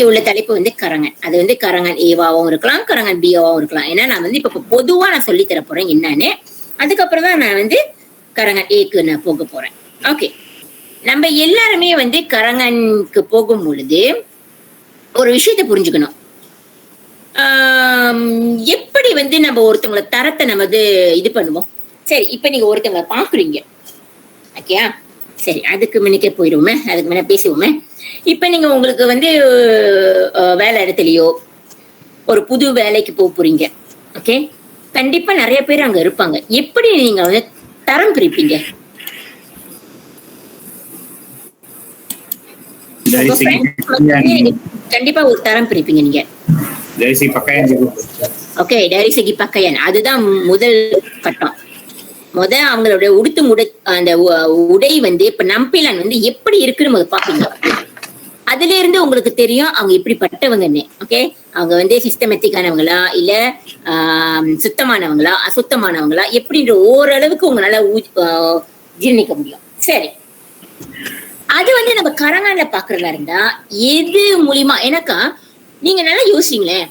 உள்ள தலைப்பு வந்து கரங்கன். அது வந்து கரங்கன் ஏவாவும் இருக்கலாம், கரங்கன் பியாவும் இருக்கலாம். ஏன்னா நான் வந்து இப்ப பொதுவா நான் சொல்லி தர போறேன் என்னன்னு. அதுக்கப்புறம் தான் நான் வந்து கரங்கன் ஏக்கு நான் போக போறேன். ஓகே, நம்ம எல்லாருமே வந்து கரங்கனுக்கு போகும் பொழுது ஒரு விஷயத்த புரிஞ்சுக்கணும். எப்படி வந்து நம்ம ஒருத்தவங்கள தரத்தை நம்ம இது பண்ணுவோம். சரி, இப்ப நீங்க ஒருத்தவங்களை பாக்குறீங்க, ஓகேயா? சரி, அதுக்கு முன்னுக்கே போயிடுவோமே, அதுக்கு முன்ன பேசுவோமே. இப்ப நீங்க உங்களுக்கு வந்து வேலை இடத்துலயோ ஒரு புது வேலைக்கு போறீங்க, ஓகே? கண்டிப்பா நிறைய பேர் அங்க இருப்பாங்க. எப்படி நீங்க வந்து தரம் பிரிப்பீங்க? கண்டிப்பா ஒரு தரம் பிரிப்பீங்க நீங்க. ஓகே, டைரி சகி பக்கையன், அதுதான் முதல் கட்டம். அவங்களுடைய அந்த உடை வந்து இப்ப நம்பிலான் வந்து எப்படி இருக்குன்னு பாப்பீங்க. அதுல இருந்து உங்களுக்கு தெரியும் அவங்க எப்படிப்பட்டவங்கன்னு. ஓகே, அவங்க வந்து சிஸ்டமேட்டிக்கானவங்களா இல்ல சுத்தமானவங்களா அசுத்தமானவங்களா எப்படின்ற ஓரளவுக்கு உங்களால ஜீர்ணிக்க முடியும். சரி, அது வந்து நம்ம கரங்கான்ல பாக்குறதா இருந்தா எது மூலியமா, எனக்கா நீங்க நல்லா யோசிங்களேன்,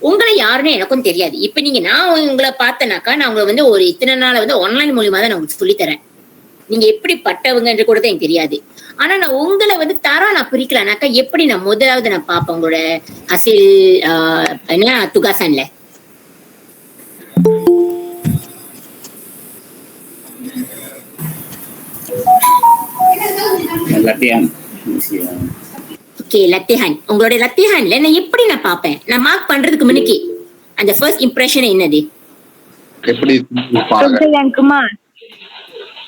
உங்களை யாருன்னு எனக்கும் தெரியாது. இப்ப நீங்க நான் உங்களை பார்த்தேனாக்கா நான் உங்களை வந்து ஒரு இத்தனை நாள் வந்து ஆன்லைன் மூலியமா தான் நான் உங்களுக்கு சொல்லித்தரேன். நீங்க எப்படி பட்டவங்கன்ற கூட தான் எனக்கு தெரியாது. ஆனா நான் உங்களை வந்து தரம் நான் பிரிக்கலாம்னாக்கா எப்படி நான் முதலாவது நான் பார்ப்பேன் உங்களோட அசில் என்ன துகாசன்ல. ஓகே, லத்திஹான். உங்களுடைய லத்திஹான்ல நான் எப்படி நான் பாப்பேன்? நான் மார்க் பண்றதுக்கு முன்னுக்கு அந்த ஃபர்ஸ்ட் இம்ப்ரெஷன் என்னது?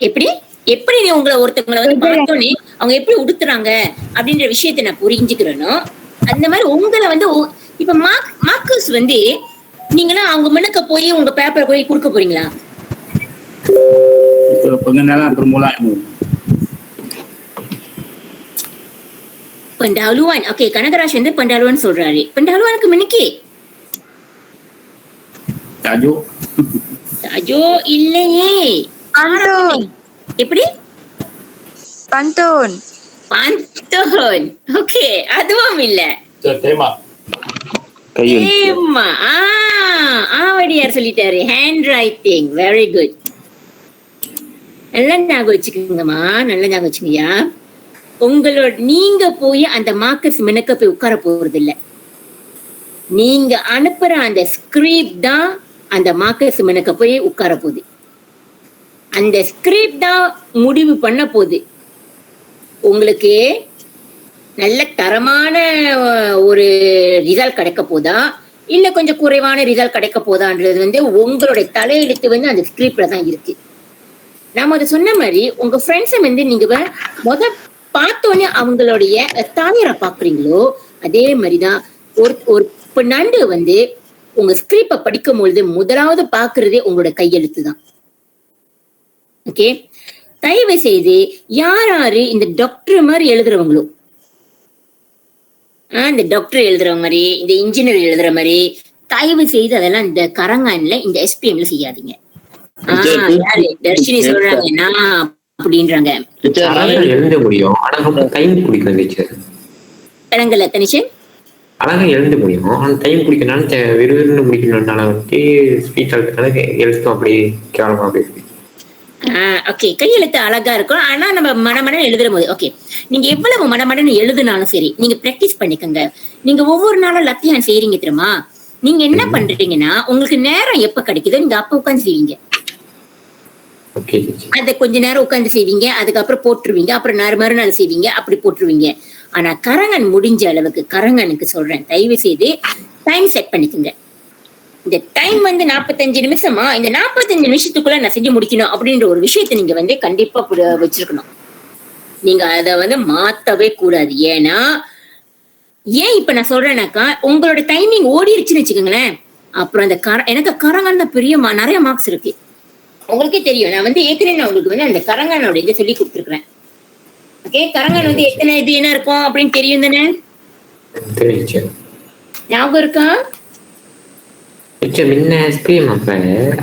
எப்படி எப்படி நீ உங்களை ஒருத்தவங்களை வந்து பார்த்தோன்னே அவங்க எப்படி உடுத்துறாங்க அப்படின்ற விஷயத்த நான் புரிஞ்சுக்கிறேனோ அந்த மாதிரி உங்களை வந்து இப்ப மார்க்கர்ஸ் வந்து நீங்களா அவங்க முன்னுக்க போய் உங்க பேப்பரை போய் கொடுக்க போறீங்களா? கொஞ்ச நேரம் பெண்டாலுவான். ஓகே, கனகராஜ் வந்து பெண்டாலுவான் சொல்றாரு. பெண்டாலுவானுக்கு முன்னுக்கு தாஜோ இல்லையே. எப்படி? பந்தோன். பந்தோன். ஓகே, அதுவும் இல்ல. ஆவடியார் சொல்லிட்டாரு. Hand writing. Very good. நல்லா ஞாபகம் வச்சுக்கோங்கம்மா, நல்லா ஞாபகம் வச்சுக்கயா. உங்களோட நீங்க போய் அந்த மார்க்கர்ஸ் மினக்க போய் உட்கார போறது இல்ல. நீங்க அனுப்புற அந்த ஸ்கிரிப்ட் தான் அந்த மார்க்கர்ஸ் மினக்க போய் உட்கார போகுது. அந்த ஸ்கிரிப்ட் தான் முடிவு பண்ண போகுது உங்களுக்கு நல்ல தரமான ஒரு ரிசல்ட் கிடைக்க போதா இல்ல கொஞ்சம் குறைவான ரிசல்ட் கிடைக்க போதான்றது வந்து உங்களுடைய தலையெழுத்து வந்து அந்த ஸ்கிரிப்ட்ல தான் இருக்கு. நாம அதை சொன்ன மாதிரி உங்க ஃப்ரெண்ட்ஸை வந்து நீங்க பார்த்தோன்னே அவங்களுடைய தாயரை பாக்குறீங்களோ அதே மாதிரிதான் ஒரு நண்டு வந்து உங்க ஸ்கிரிப்ட படிக்கும் பொழுது முதலாவது பாக்குறதே உங்களோட கையெழுத்து தான். ஓகே, தயவு செய்து யாரு இந்த டாக்டர் மாதிரி எழுதுறவங்களோ, இந்த டாக்டர் எழுதுற மாதிரி இந்த இன்ஜினியர் எழுதுற மாதிரி தயவு செய்து அதெல்லாம் இந்த கரங்கான்ல இந்த எஸ்பிஎம்ல செய்யாதீங்க. தர்ஷினி சொல்றாங்கன்னா அப்படின்றாங்க. எழுத முடியும் ஆனா டைம் குடிக்கும். அழகா எழுத முடியும் ஆனா டைம் குடிக்கனால வெறும் முடிக்கணும்னால வந்து ஸ்பீச் எழுத்தும் அப்படியே கேவலமா அப்படி. ஓகே, கையெழுத்து அழகா இருக்கும் ஆனா நம்ம மனமடன் எழுதுற போது ஓகே, நீங்க எவ்வளவு மனமடன் எழுதுனாலும் சரி நீங்க பிராக்டிஸ் பண்ணிக்கோங்க. நீங்க ஒவ்வொரு நாளும் லத்தியம் செய்றீங்க தெரியுமா? நீங்க என்ன பண்றீங்கன்னா உங்களுக்கு நேரம் எப்ப கிடைக்குதோ நீங்க அப்ப உட்காந்து செய்வீங்க. அத கொஞ்ச நேரம் உட்காந்து செய்வீங்க, அதுக்கப்புறம் போட்டுருவீங்க, அப்புறம் மறுநாள் செய்வீங்க, அப்படி போட்டுருவீங்க. ஆனா கரங்கன் முடிஞ்ச அளவுக்கு கரங்கனுக்கு சொல்றேன், தயவு செய்து டைம் செட் பண்ணிக்கோங்க. இந்த டைம் வந்து 45 நிமிஷமா, இந்த 45 நிமிஷத்துக்குள்ள நான் செஞ்சு முடிக்கணும் அப்படின்ற ஒரு விஷயத்த நீங்க வந்து கண்டிப்பா வச்சிருக்கணும். நீங்க அத வந்து மாத்தவே கூடாது. ஏன் இப்ப நான் சொல்றேன்னாக்கா உங்களோட டைமிங் ஓடிருச்சுன்னு வச்சுக்கோங்களேன், அப்புறம் அந்த எனக்கு கரங்கன் பெரிய நிறைய மார்க்ஸ் இருக்கு. உங்களுக்கே தெரியும், நான் வந்து ஏற்கனவே உங்களுக்கு வந்து அந்த கரங்கானோட இதை சொல்லி கொடுத்துருக்கேன். ஓகே, கரங்கான் வந்து எத்தனை இது என்ன இருக்கும் அப்படின்னு தெரியும் தானே? ஞாபகம் இருக்கா?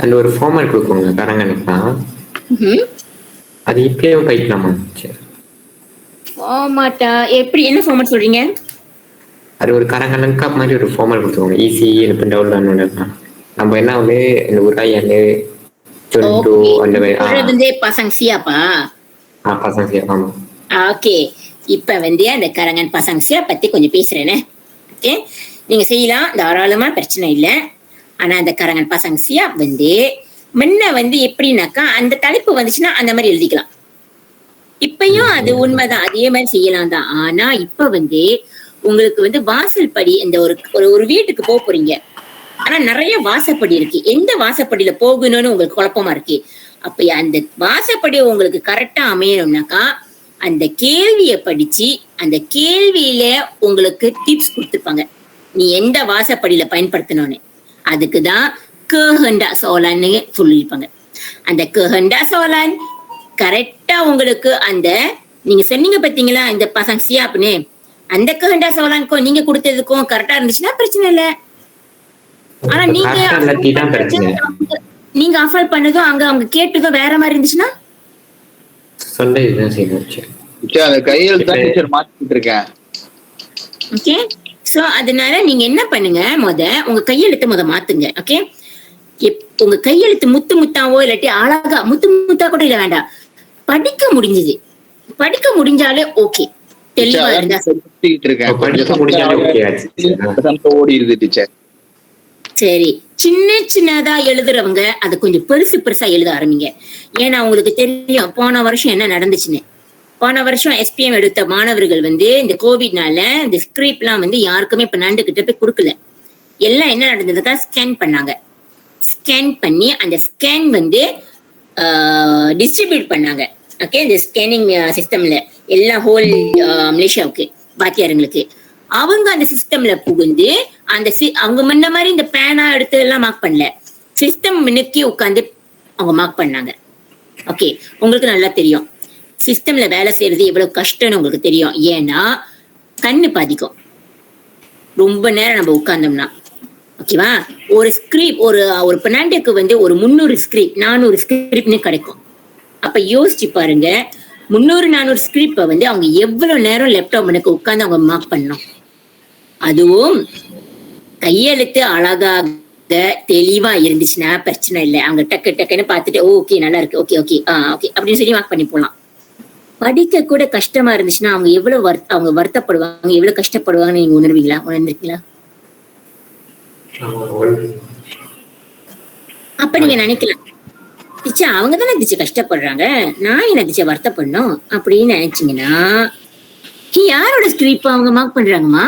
அந்த ஒரு ஃபார்மேட் கொடுப்பாங்க கரங்கானுக்குலாம், அது இப்பயே படிக்கலாமா? ஃபார்மேட்டா எப்படி, என்ன ஃபார்மேட் சொல்றீங்க? அது ஒரு கரங்கலங்கா மாதிரி ஒரு ஃபார்மல் கொடுத்துருவாங்க. ஈஸி எனக்கு டவுன்லோட் நம்ம என்ன வந்து இந்த உராய் அந்த சொண்டு அந்த மாதிரி பசங்க சியாப்பா பசங்க சியா. ஆமா ஓகே. இப்ப வந்து அந்த கரங்கன் பசங்க சியா பத்தி கொஞ்சம் பேசுறேனே. ஓகே, நீங்க செய்யலாம், தாராளமா பிரச்சனை இல்லை. ஆனா அந்த கரங்கன் பசங்க சியா வந்து முன்ன வந்து எப்படின்னாக்கா அந்த தலைப்பு வந்துச்சுன்னா அந்த மாதிரி எழுதிக்கலாம். இப்பயும் அது உண்மைதான், அதே மாதிரி செய்யலாம் தான். ஆனா இப்ப வந்து உங்களுக்கு வந்து வாசல் படி இந்த ஒரு வீட்டுக்கு போக போறீங்க. ஆனா நிறைய வாசப்படி இருக்கு. எந்த வாசப்படியில போகணும்னு உங்களுக்கு குழப்பமா இருக்கு. அப்ப அந்த வாசப்படி உங்களுக்கு கரெக்டா அமையணும்னாக்கா அந்த கேள்விய படிச்சு அந்த கேள்வியில உங்களுக்கு டிப்ஸ் கொடுத்துருப்பாங்க, நீ எந்த வாசப்படியில பயன்படுத்தணும்னு. அதுக்குதான் கேஹண்டா சோலான்னு சொல்லியிருப்பாங்க. அந்த கேஹண்டா சோலான் கரெக்டா உங்களுக்கு அந்த நீங்க சொன்னீங்க பாத்தீங்களா இந்த பசங்க சியாப்னு, அந்த கேஹண்டா சோலானுக்கும் நீங்க கொடுத்ததுக்கும் கரெக்டா இருந்துச்சுன்னா பிரச்சனை இல்லை. ஆனா நீங்க அஃபல் பண்ணதும் அங்க அவங்க கேட்டதும் வேற மாதிரி இருந்துச்சுன்னா ஓகே. சோ அதனால நீங்க என்ன பண்ணுங்க, உங்க கையெழுத்து மாத்துங்க. ஓகே, உங்க கையெழுத்து முத்து முத்தாவோ இல்லாட்டி அழகா முத்து முத்தா கூட இல்ல வேண்டாம், படிக்க முடிஞ்சாலே ஓகே, தெளிவா இருந்தா சரி. சின்னதா எழுதுறவங்க அது கொஞ்சம் பெருசா எழுத ஆரம்பிங்க. ஏன்னா உங்களுக்கு தெரியும் போன வருஷம் என்ன நடந்துச்சுன்னு. போன வருஷம் SPM எடுத்த மாணவர்கள் வந்து இந்த கோவிட்னால இந்த ஸ்கிரிப்ட் எல்லாம் வந்து யாருக்குமே இப்ப நண்டுகிட்ட போய் கொடுக்கல. எல்லாம் என்ன நடந்ததுக்கா ஸ்கேன் பண்ணாங்க. ஸ்கேன் பண்ணி அந்த ஸ்கேன் வந்து டிஸ்ட்ரிபியூட் பண்ணாங்க. ஓகே, இந்த ஸ்கேனிங் சிஸ்டம்ல எல்லா ஹோல் மலேசியாவுக்கு வாத்தியாருங்களுக்கு அவங்க அந்த சிஸ்டம்ல புகுந்து அவங்க முன்ன மாதிரி இந்த பேனா எடுத்து எல்லாம் மார்க் பண்ணல, சிஸ்டம் முன்னுக்கே உட்காந்து அவங்க மார்க் பண்ணாங்க. ஓகே, உங்களுக்கு நல்லா தெரியும் சிஸ்டம்ல வேலை செய்யறது எவ்வளவு கஷ்டம்னு உங்களுக்கு தெரியும். ஏன்னா கண்ணு பாதிக்கும் ரொம்ப நேரம் நம்ம உட்கார்ந்தோம்னா. ஓகேவா, ஒரு ஸ்கிரிப்ட் ஒரு பெனாண்டுக்கு வந்து ஒரு 300 ஸ்கிரிப்ட் 400 ஸ்கிரிப்ட்னு கிடைக்கும். அப்ப யோசிச்சு பாருங்க, 300-400 ஸ்கிரிப்ட வந்து அவங்க எவ்வளவு நேரம் லேப்டாப் முன்னுக்கு உட்கார்ந்து அவங்க மார்க் பண்ணணும். அதுவும் கையெழுத்து அழகாக தெளிவா இருந்துச்சுன்னா பிரச்சனை இல்லை. அவங்க டக்குன்னு பார்த்துட்டு ஓகே நல்லா இருக்கு, ஓகே ஓகே ஓகே அப்படின்னு சொல்லி மார்க் பண்ணி போலாம். படிக்க கூட கஷ்டமா இருந்துச்சுன்னா அவங்க எவ்வளவு அவங்க வருத்தப்படுவாங்க, எவ்வளவு கஷ்டப்படுவாங்கன்னு நீங்க உணர்ந்திருக்கீங்களா? அப்ப நீங்க நினைக்கலாம், திச்சா அவங்க தானே திச்சு கஷ்டப்படுறாங்க, நான் என்ன திச்சா வருத்தப்படணும் அப்படின்னு நினைச்சீங்கன்னா யாரோட ஸ்கிரிப்ட் அவங்க மார்க் பண்றாங்கம்மா?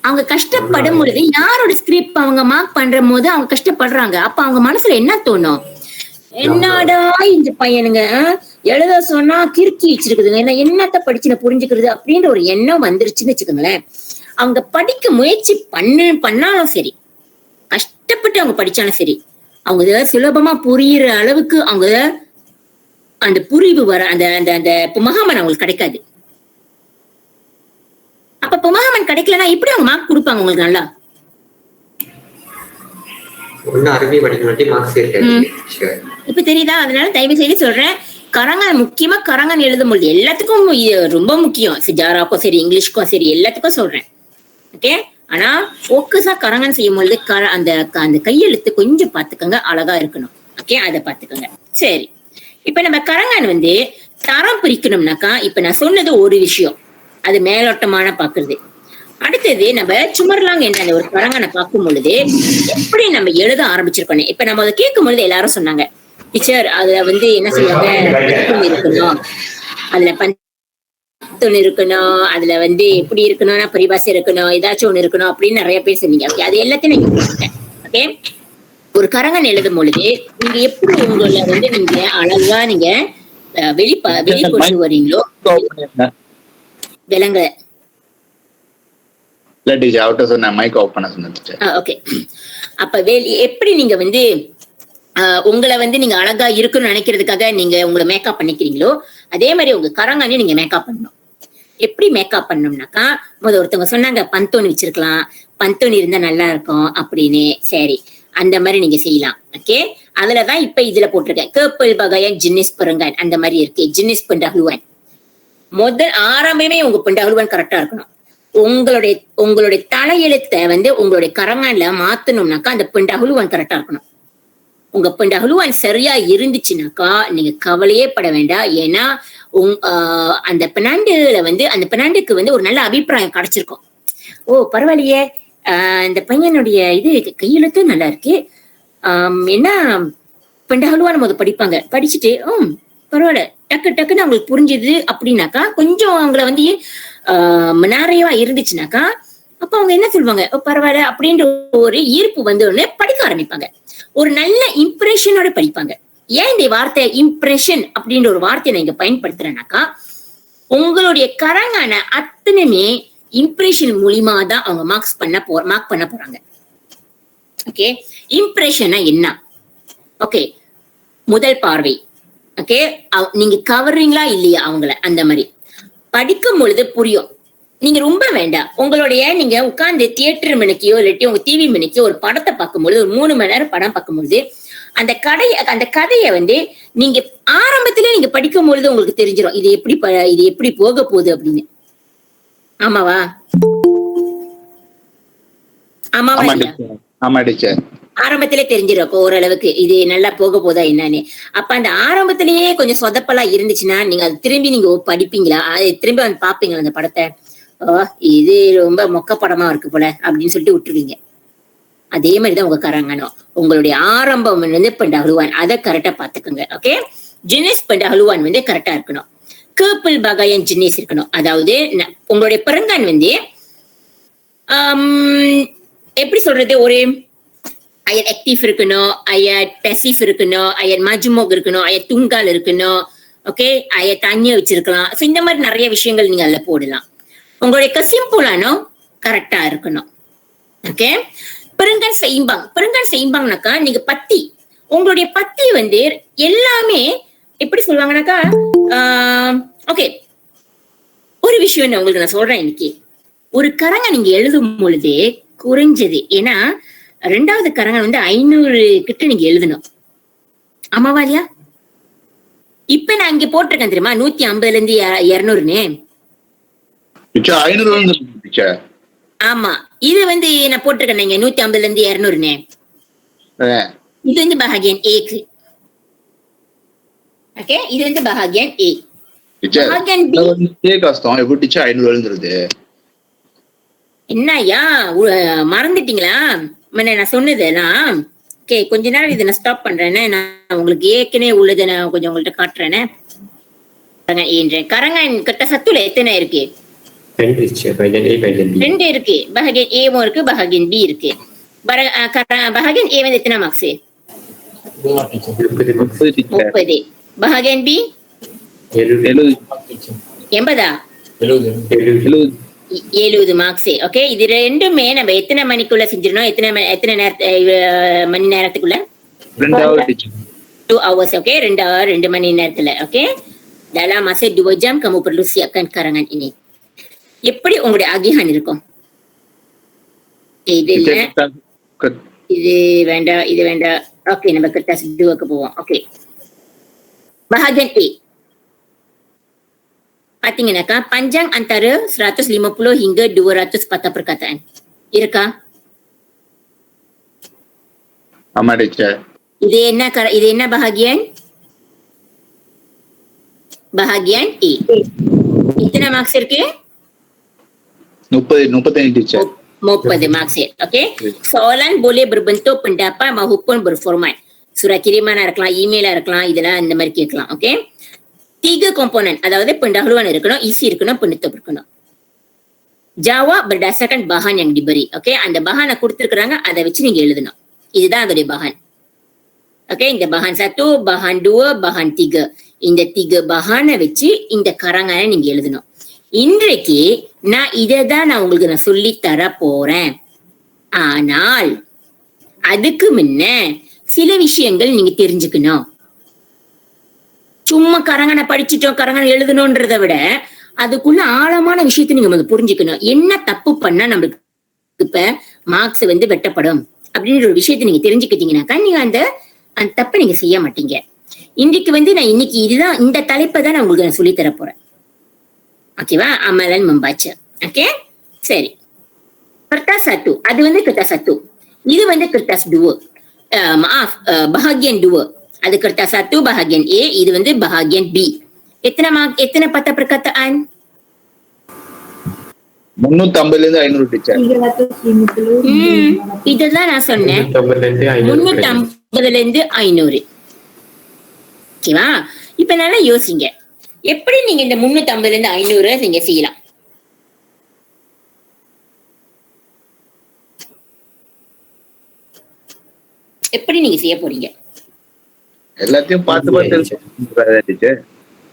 அவங்க கஷ்டப்படும் பொழுது யாரோட ஸ்கிரிப்ட் அவங்க மார்க் பண்ற போது அவங்க கஷ்டப்படுறாங்க. அப்ப அவங்க மனசுல என்ன தோணும், என்னடா இந்த பையனுங்க எழுத சொன்னா கிறுக்கி வச்சிருக்குதுங்க, என்னத்த படிச்சு புரிஞ்சுக்கிறது அப்படின்ற ஒரு எண்ணம் வந்துருச்சுன்னு வச்சுக்கோங்களேன். அவங்க படிக்க முயற்சி பண்ணாலும் சரி, கஷ்டப்பட்டு அவங்க படிச்சாலும் சரி, அவங்க சுலபமா புரியுற அளவுக்கு அவங்க அந்த புரிவு வர அந்த அந்த அந்த புமகாமன் அவங்களுக்கு கிடைக்காது. அப்ப புமகாமன் கிடைக்கலன்னா எப்படி அவங்க மார்க் கொடுப்பாங்க உங்களுக்கு? நல்லா இப்ப தெரியுதா? அதனால தயவு செய்து சொல்றேன், கரங்கன் முக்கியமா கரங்கன் எழுதும் பொழுது எல்லாத்துக்கும் ரொம்ப முக்கியம். ஜாராக்கும் சரி இங்கிலீஷ்க்கும் சரி எல்லாத்துக்கும் சொல்றேன். ஓகே, ஆனா போக்கஸா கரங்கன் செய்யும் பொழுது அந்த அந்த கையெழுத்து கொஞ்சம் பாத்துக்கோங்க, அழகா இருக்கணும். ஓகே, அதை பாத்துக்கோங்க. சரி, இப்ப நம்ம கரங்கன் வந்து தரம் பிரிக்கணும்னாக்கா இப்ப நான் சொன்னது ஒரு விஷயம், அது மேலோட்டமான பாக்குறது. அடுத்தது நம்ம சுமர்லாங் என்ற அந்த ஒரு கரங்கனை பார்க்கும் பொழுது எப்படி நம்ம எழுத ஆரம்பிச்சிருக்கணும். இப்ப நம்ம அதை கேட்கும் பொழுது எல்லாரும் சொன்னாங்க, டீச்சர் அதுல வந்து என்ன சொல்லுவாங்க, இருக்கணும், அதுல பந்தொன்னு இருக்கணும், அதுல வந்து எப்படி இருக்கணும்னா பரிபாசை இருக்கணும், ஏதாச்சும் ஒண்ணு இருக்கணும் அப்படின்னு நிறைய பேர் சொன்னீங்க. ஓகே, அது எல்லாத்தையும் நீங்க போட்டுட்டேன். ஓகே, ஒரு கரங்கன் எழுதும் பொழுது நீங்க எப்படி உங்களை வந்து நீங்க அழகா நீங்க வெளிக்கொண்டு வரீங்களோ விலங்க. ஓகே, அப்ப எப்படி நீங்க வந்து உங்களை வந்து நீங்க அழகா இருக்குன்னு நினைக்கிறதுக்காக நீங்க உங்களை மேக்கப் பண்ணிக்கிறீங்களோ அதே மாதிரி உங்க கரங்கானே நீங்க மேக்கப் பண்ணணும். எப்படி மேக்கப் பண்ணணும்னாக்கா ஒருத்தவங்க சொன்னாங்க பந்தோனி வச்சிருக்கலாம், பந்தோனி இருந்தா நல்லா இருக்கும் அப்படின்னு. சரி, அந்த மாதிரி நீங்க செய்யலாம். ஓகே, அதுலதான் இப்ப இதுல போட்டிருக்கேன் கேப்பல் பகையன் ஜின்னிஸ் பருங்கன் அந்த மாதிரி இருக்கு. ஜின்னிஸ் பண்டஹுவன் முதல் ஆரம்பமே உங்க பெண்டாகுலுவான் கரெக்டா இருக்கணும். உங்களுடைய தலையெழுத்தை வந்து உங்களுடைய கரங்கான்ல மாத்தணும்னாக்கா அந்த பெண்டாகுலுவான் கரெக்டா இருக்கணும். உங்க பெண்டாகுலுவான் சரியா இருந்துச்சுனாக்கா நீங்க கவலையே பட வேண்டாம். ஏன்னா அந்த பெண்ணாண்டுல வந்து அந்த பெண்ணாண்டுக்கு வந்து ஒரு நல்ல அபிப்பிராயம் கிடைச்சிருக்கும். ஓ பரவாயில்லையே, இந்த பையனுடைய இது கையெழுத்து நல்லா இருக்கு, என்ன பெண்டாகுலுவான் நம்ம படிப்பாங்க, படிச்சுட்டு பரவாயில்ல டக்குன்னு அவங்களுக்கு புரிஞ்சுது அப்படின்னாக்கா, கொஞ்சம் அவங்கள வந்து நிறையவா இருந்துச்சுனாக்கா அப்ப அவங்க என்ன சொல்லுவாங்க, பரவாயில்ல அப்படின்ற ஒரு ஈர்ப்பு வந்து உடனே படிக்க ஆரம்பிப்பாங்க. ஒரு நல்ல இம்ப்ரெஷனோட படிப்பாங்க. ஏன் இந்த வார்த்தை இம்ப்ரெஷன் அப்படின்ற ஒரு வார்த்தையை நான் இங்க பயன்படுத்துறேன்னாக்கா, உங்களுடைய கரங்கான அத்தனையுமே இம்ப்ரெஷன் மூலியமா தான் அவங்க மார்க் பண்ண போறாங்க. ஓகே, இம்ப்ரெஷனா என்ன? ஓகே, முதல் பார்வை. ஓகே, நீங்க கவர்றீங்களா இல்லையா அவங்கள, அந்த மாதிரி படிக்கும் பொழுது புரியும். நீங்க ரொம்ப வேண்டாம், நீங்க உட்கார்ந்து தியேட்டர் மணிக்கையோ இல்லாட்டி உங்க டிவி மணிக்கோ ஒரு படத்தை பார்க்கும்பொழுது, ஒரு 3 மணி நேரம் படம் பார்க்கும்பொழுது அந்த கதையை வந்து நீங்க ஆரம்பத்திலே நீங்க படிக்கும் பொழுது உங்களுக்கு தெரிஞ்சிடும் இது எப்படி போக போகுது அப்படின்னு. ஆமாவா? ஆரம்பத்திலே தெரிஞ்சிடும் ஓரளவுக்கு இது நல்லா போக போதா என்னன்னு. அப்ப அந்த ஆரம்பத்திலேயே கொஞ்சம் சொதப்பலா இருந்துச்சுன்னா நீங்க அது திரும்பி நீங்க படிப்பீங்களா, திரும்பி வந்து பாப்பீங்களா அந்த படத்தை, இது ரொம்ப மொக்க படமா இருக்கு போல அப்படின்னு சொல்லிட்டு விட்டுருவீங்க. அதே மாதிரிதான் உங்க கரங்கானோ. உங்களுடைய ஆரம்பம் வந்து பெண்டாகுலுவான், அதை கரெக்டா பாத்துக்கோங்க. ஓகே, ஜினேஸ் பெண்டாகுலுவான் வந்து கரெக்டா இருக்கணும். கேர்பிள் பகாயன் ஜினேஸ் இருக்கணும். அதாவது உங்களுடைய பெருங்கான் வந்து எப்படி சொல்றது, ஒரு அயர் ஆக்டிவ் இருக்கணும், அயர் பேசிவ் இருக்கணும், அயர் மஜ்மோக் இருக்கணும், அயர் துங்கால் இருக்கணும். ஓகே, அயர் தண்ணிய வச்சிருக்கலாம். ஸோ இந்த மாதிரி நிறைய விஷயங்கள் நீங்க அதுல போடலாம். உங்களுடைய கசிம்புலானோ கரெக்டா இருக்கணும். ஓகே, பெருங்கன் செய்யும்பாங்கனாக்கா நீங்க பத்தி, உங்களுடைய பத்தி வந்து எல்லாமே எப்படி சொல்லுவாங்கனாக்கா, ஓகே ஒரு விஷயம் உங்களுக்கு நான் சொல்றேன். இன்னைக்கு ஒரு கரங்க நீங்க எழுதும் பொழுது குறைஞ்சது, ஏன்னா 2வது கரங்க வந்து 500 கிட்ட நீங்க எழுதணும். ஆமாவா இல்லையா? இப்ப நான் இங்க போட்டிருக்கேன் தெரியுமா, 150ல இருந்து 200ன்னு. ஆமா, இது வந்து நான் போட்டிருக்கேன் நீங்க 150ல இருந்து 200ன்னு. இது வந்து பஹாகியன் ஏக்கு. ஓகே, இது வந்து பஹாகியன் ஏ. பஹாகியன் பி கஷ்டம் எப்படி டீச்சர் 500 எழுதுறது? என்னய்யா மறந்துட்டீங்களா நான் சொன்னதெல்லாம்? ஓகே, கொஞ்ச நேரம் இதை நான் ஸ்டாப் பண்றேன்னு. நான் உங்களுக்கு ஏற்கனவே உள்ளதை நான் கொஞ்சம் உங்கள்கிட்ட காட்டுறேன்னு. கரங்கான் கிட்ட சத்துல எத்தனை இருக்கு? 2 இருக்கு. பஹாகியன் ஏவும் இருக்கு, பஹாகியன் பி இருக்கு. பஹாகியன் ஏ வந்து எத்தனை மார்க்ஸ்? 30. பஹாகியன் பி 80. 70 மார்க்ஸ். ஓகே, இது ரெண்டுமே நம்ம எத்தனை மணிக்குள்ள செஞ்சிடணும்? எத்தனை மணி நேரத்துக்குள்ள? 2 hours. ஓகே, 2 மணி நேரத்துல. Okay, dalam masa 2 jam kamu perlu siapkan karangan ini. எப்படி உங்களுடைய அகிஹான் இருக்கும்? இது இல்ல, இது வேண்டாம், இது வேண்டாம். ஓகே, நம்ம kertas 2க்கு போவோம். ஓகே, bahagian A பாத்தீங்கன்னாக்கா panjang antara 150 hingga 200 patah perkataan இருக்கா? ஆமா டீச்சர். இது என்ன bahagian? bahagian A. எத்தனை மார்க்ஸ் இருக்கு? 35 teacher. 30 marks. Okay, soalan boleh berbentuk pendapat maupun berformat. surat kiriman இருக்கலாம், இமெயிலா இருக்கலாம், இதெல்லாம் இந்த மாதிரி கேட்கலாம். ஓகே, 3 komponen, அதாவது pendahuluan இருக்கணும், isi இருக்கணும், penutup இருக்கணும். jawab berdasarkan bahan yang diberi. Okay, அந்த bahan கொடுத்திருக்காங்க, அதை வச்சு நீங்க எழுதணும். இதுதான் அதோடைய bahan. ஓகே, இந்த bahan 1, bahan 2, bahan 3, இந்த 3 bahan வச்சு இந்த கரங்கான நீங்க எழுதணும். இன்றைக்கு நான் இதைதான் நான் உங்களுக்கு சொல்லி தர போறேன். ஆனால் அதுக்கு முன்ன சில விஷயங்கள் நீங்க தெரிஞ்சுக்கணும். சும்மா கரங்கனை படிச்சுட்டோம், கரங்கனை எழுதணும்ன்றதை விட அதுக்குள்ள ஆழமான விஷயத்தை நீங்க வந்து புரிஞ்சுக்கணும். என்ன தப்பு பண்ணா நம்மளுக்கு இப்ப மார்க்ஸ் வந்து வெட்டப்படும் அப்படின்ற ஒரு விஷயத்தை நீங்க தெரிஞ்சுக்கிட்டீங்கன்னாக்கா நீங்க அந்த தப்பை நீங்க செய்ய மாட்டீங்க. இன்னைக்கு வந்து நான் இதுதான் இந்த தலைப்பை தான் நான் உங்களுக்கு நான் சொல்லி தர போறேன். Okeyவா? Amalan membaca. Okey? சரி. Kertas 1. அது வந்து kertas 1. இது வந்து kertas 2. Bahagian 2. அது kertas 1 bahagian A, இது வந்து bahagian B. எத்தனை patah perkataan? 350 இருந்து 500 டீச்சர். இதெல்லாம் நான் சொன்னேன். 350 இருந்து 500. ஓகேவா? இப்ப நல்லா யோசிங்க. எப்படி நீங்க இந்த 350 இருந்து 500 நீங்க செய்யலாம்? எப்படி நீங்க செய்ய போறீங்க? எல்லாத்தையும் பார்த்து டீச்சர்.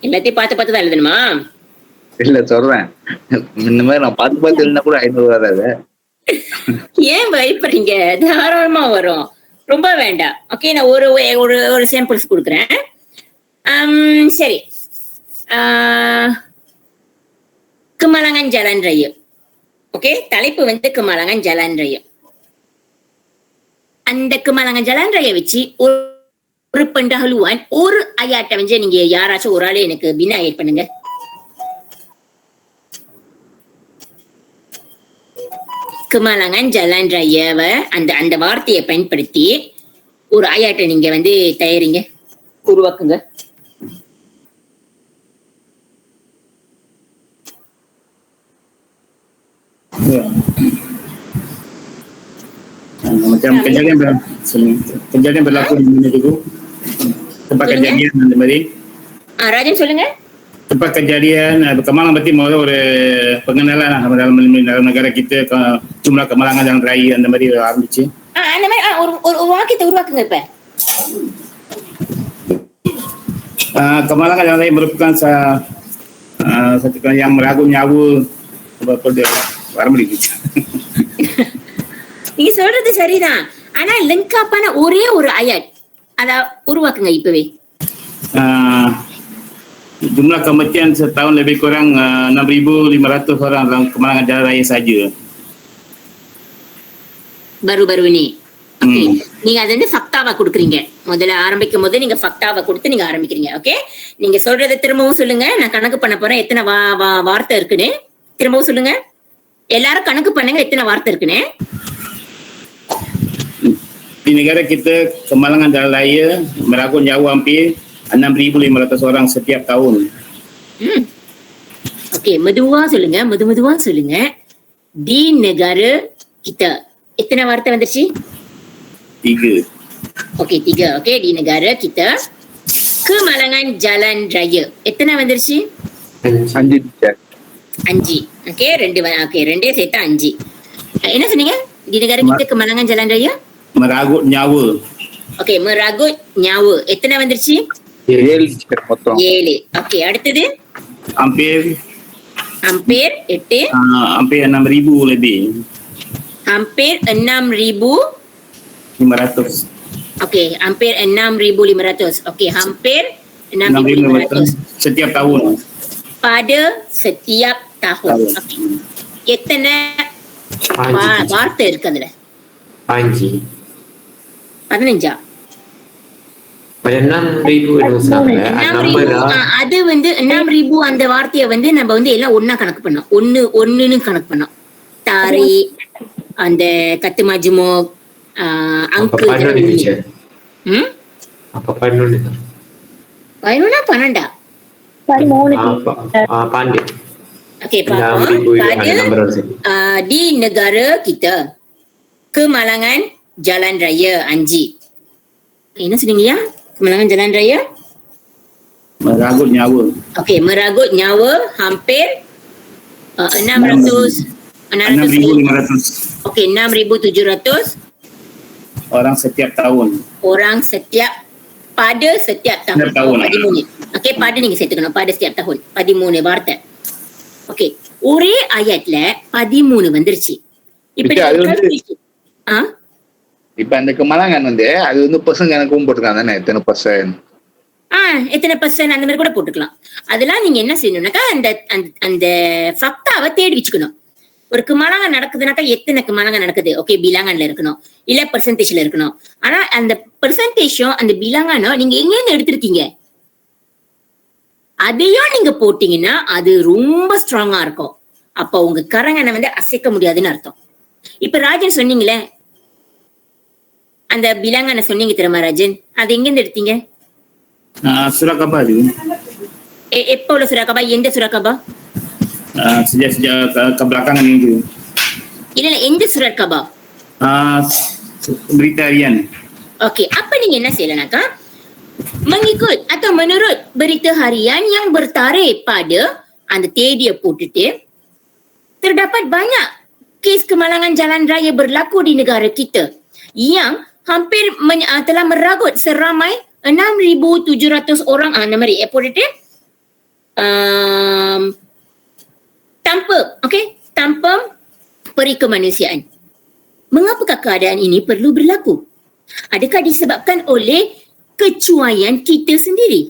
எல்லாத்தையும் பார்த்து தான் எழுதணுமா? இல்ல சொல்றேன், இந்த மாதிரி நான் பார்த்து எழுதினா கூட 500 வராது. ஏன் பயப்படுறீங்க? தாராளமா வரும், ரொம்ப வேண்டாம். ஓகே, நான் ஒரு சாம்பிள்ஸ் கொடுக்குறேன். சரி, Kemalangan Jalan Raya. ஓகே, தலைப்பு வந்து Kemalangan Jalan Raya. அந்த Kemalangan Jalan Raya வச்சு ஒரு pendahuluan ஒரு ayat வந்து நீங்க யாராச்சும் ஒரு ஆளு எனக்கு பின்னா ஆட் பண்ணுங்க. Kemalangan Jalan Raya அந்த வார்த்தையை பயன்படுத்தி ஒரு ayat நீங்க வந்து தயாரிங்க, உருவாக்குங்க. Macam kejadian berlaku di mana tu? Tempat kejadian அந்த மாதிரி. ராஜன் சொல்லுங்க. Tempat kejadian Kemalangan berarti mau ஒரு pengenalan dalam negara kita jumlah Kemalangan Jalan Raya அந்த மாதிரி ஆரம்பிச்சு. அந்த மாதிரி ஒரு வாக்கியத்தை உருவாக்குங்க இப்ப. Kemalangan Jalan Raya merupakan satu yang meragut nyawa வர முடியுது. நீங்க சொல்றது சரிதான், ஆனா லெங்காப்பான ஒரே ஒரு ayat அத உருவாக்குங்க இப்பவே. Jumlah kematian setahun lebih kurang 6,500 orang dalam Kemalangan Jalan Raya saja. baru ini. Okay, நீங்க அது வந்து ஃபக்தாவா கொடுக்குறீங்க. முதல்ல ஆரம்பிக்கும் போது நீங்க ஃபக்தாவா கொடுத்து நீங்க ஆரம்பிக்கிறீங்க. ஓகே, நீங்க சொல்றதை திரும்பவும் சொல்லுங்க. நான் கணக்கு பண்ண போறேன் எத்தனை வார்த்தை இருக்குன்னு. திரும்பவும் சொல்லுங்க, எல்லாரும் கணக்கு பண்ணுங்க எத்தனை வார்த்தை இருக்குன்னு. Di negara kita Kemalangan Jalan Raya meragut nyawa hampir 6,500 orang setiap tahun. Okay, மெதுவா சொல்லுங்க. Di negara kita எத்தனை வார்த்தை வந்துருச்சு? 3. Okay, 3. Okay, di negara kita Kemalangan Jalan Raya எத்தனை வந்துருச்சு? 5 டீச்சர். 5. ஓகே, 2. ஓகே, 2 சேர்த்தா 5. என்ன சொன்னீங்க? Di negara kita Kemalangan Jalan Raya Meragut nyawa. Okay, meragut nyawa எத்தனை வந்துருச்சு? 7 டீச்சர் மொத்தம். 7. ஓகே, அடுத்தது Hampir 8. hampir 6,000 lebih. Hampir 6,500. Okey, hampir 6,500. Okey, hampir 6,500 setiap tahun. Pada setiap tahun. Okey. எத்தனை வார்த்தை இருக்கு அதுல? 5. 15. 6,000 அது வந்து 6,000 அந்த வார்த்தையை வந்து நம்ம வந்து எல்லாம் ஒன்னா கணக்கு பண்ணோம். ஒண்ணுன்னு கணக்கு பண்ணோம். தாரி, அந்த கத்து மஜ்மு, அங்கு. அப்ப 11. 12. Okey, di negara kita Kemalangan Jalan Raya Anji. என்ன சொன்னீங்க? Kemalangan Jalan Raya Meragut nyawa. Okey, meragut nyawa hampir 6,500. Okey, 6,700 orang setiap tahun. Orang pada setiap tahun. Padimune. Okey, pada நீங்க சேர்த்துக்கணும். pada setiap tahun. 13 வார்த்தை. Okay, ஒரே ஆயட்ல 13 வந்துருச்சு. இப்ப இப்ப அந்த Kemalangan வந்து அது வந்து பர்சன்ட் கணக்கும் போட்டுருக்காங்க தானே, எத்தனை பர்சன்ட் எத்தனை பர்சன்ட் அந்த மாதிரி கூட போட்டுக்கலாம். அதெல்லாம் நீங்க என்ன செய்யணும்னாக்கா அந்த ஃபக்தாவை தேடி வச்சுக்கணும். ஒரு Kemalangan நடக்குதுனாக்கா எத்தனை Kemalangan நடக்குது, ஓகே, பிலாங்கன்ல இருக்கணும், இல்ல பெர்சன்டேஜ்ல இருக்கணும். ஆனா அந்த பெர்சன்டேஜும் அந்த பிலாங்கனும் நீங்க எங்க இருந்து எடுத்திருக்கீங்க அதையும் நீங்க போட்டீங்கன்னா அது ரொம்ப ஸ்ட்ராங்கா இருக்கும். அப்ப உங்க கரங்கனை வந்து அசைக்க முடியாதுன்னு அர்த்தம். இப்ப ராஜன் சொன்னீங்களே அந்த பிலாங்கனை சொன்னீங்க தெரியுமா ராஜன், அது எங்க இருந்து எடுத்தீங்க? Surakaba tu. எப்ப உள்ள சுராக்கபா? எந்த சுராக்கபா? Sejak kebelakangan itu. இல்ல எந்த சுராக்கபா? Berita harian. Okey, apa நீங்க என்ன செய்யலனாக்கா, mengikut atau menurut berita harian yang bertarikh pada அந்த தேதியை போட்டுட்டு, terdapat banyak kes kemalangan jalan raya berlaku di negara kita yang hampir telah meragut seramai 6,700 orang. அந்த மாதிரி போட்டுட்டு tanpa, okey, tanpa perikemanusiaan. Mengapakah keadaan ini perlu berlaku? Adakah disebabkan oleh kecuaian kita sendiri?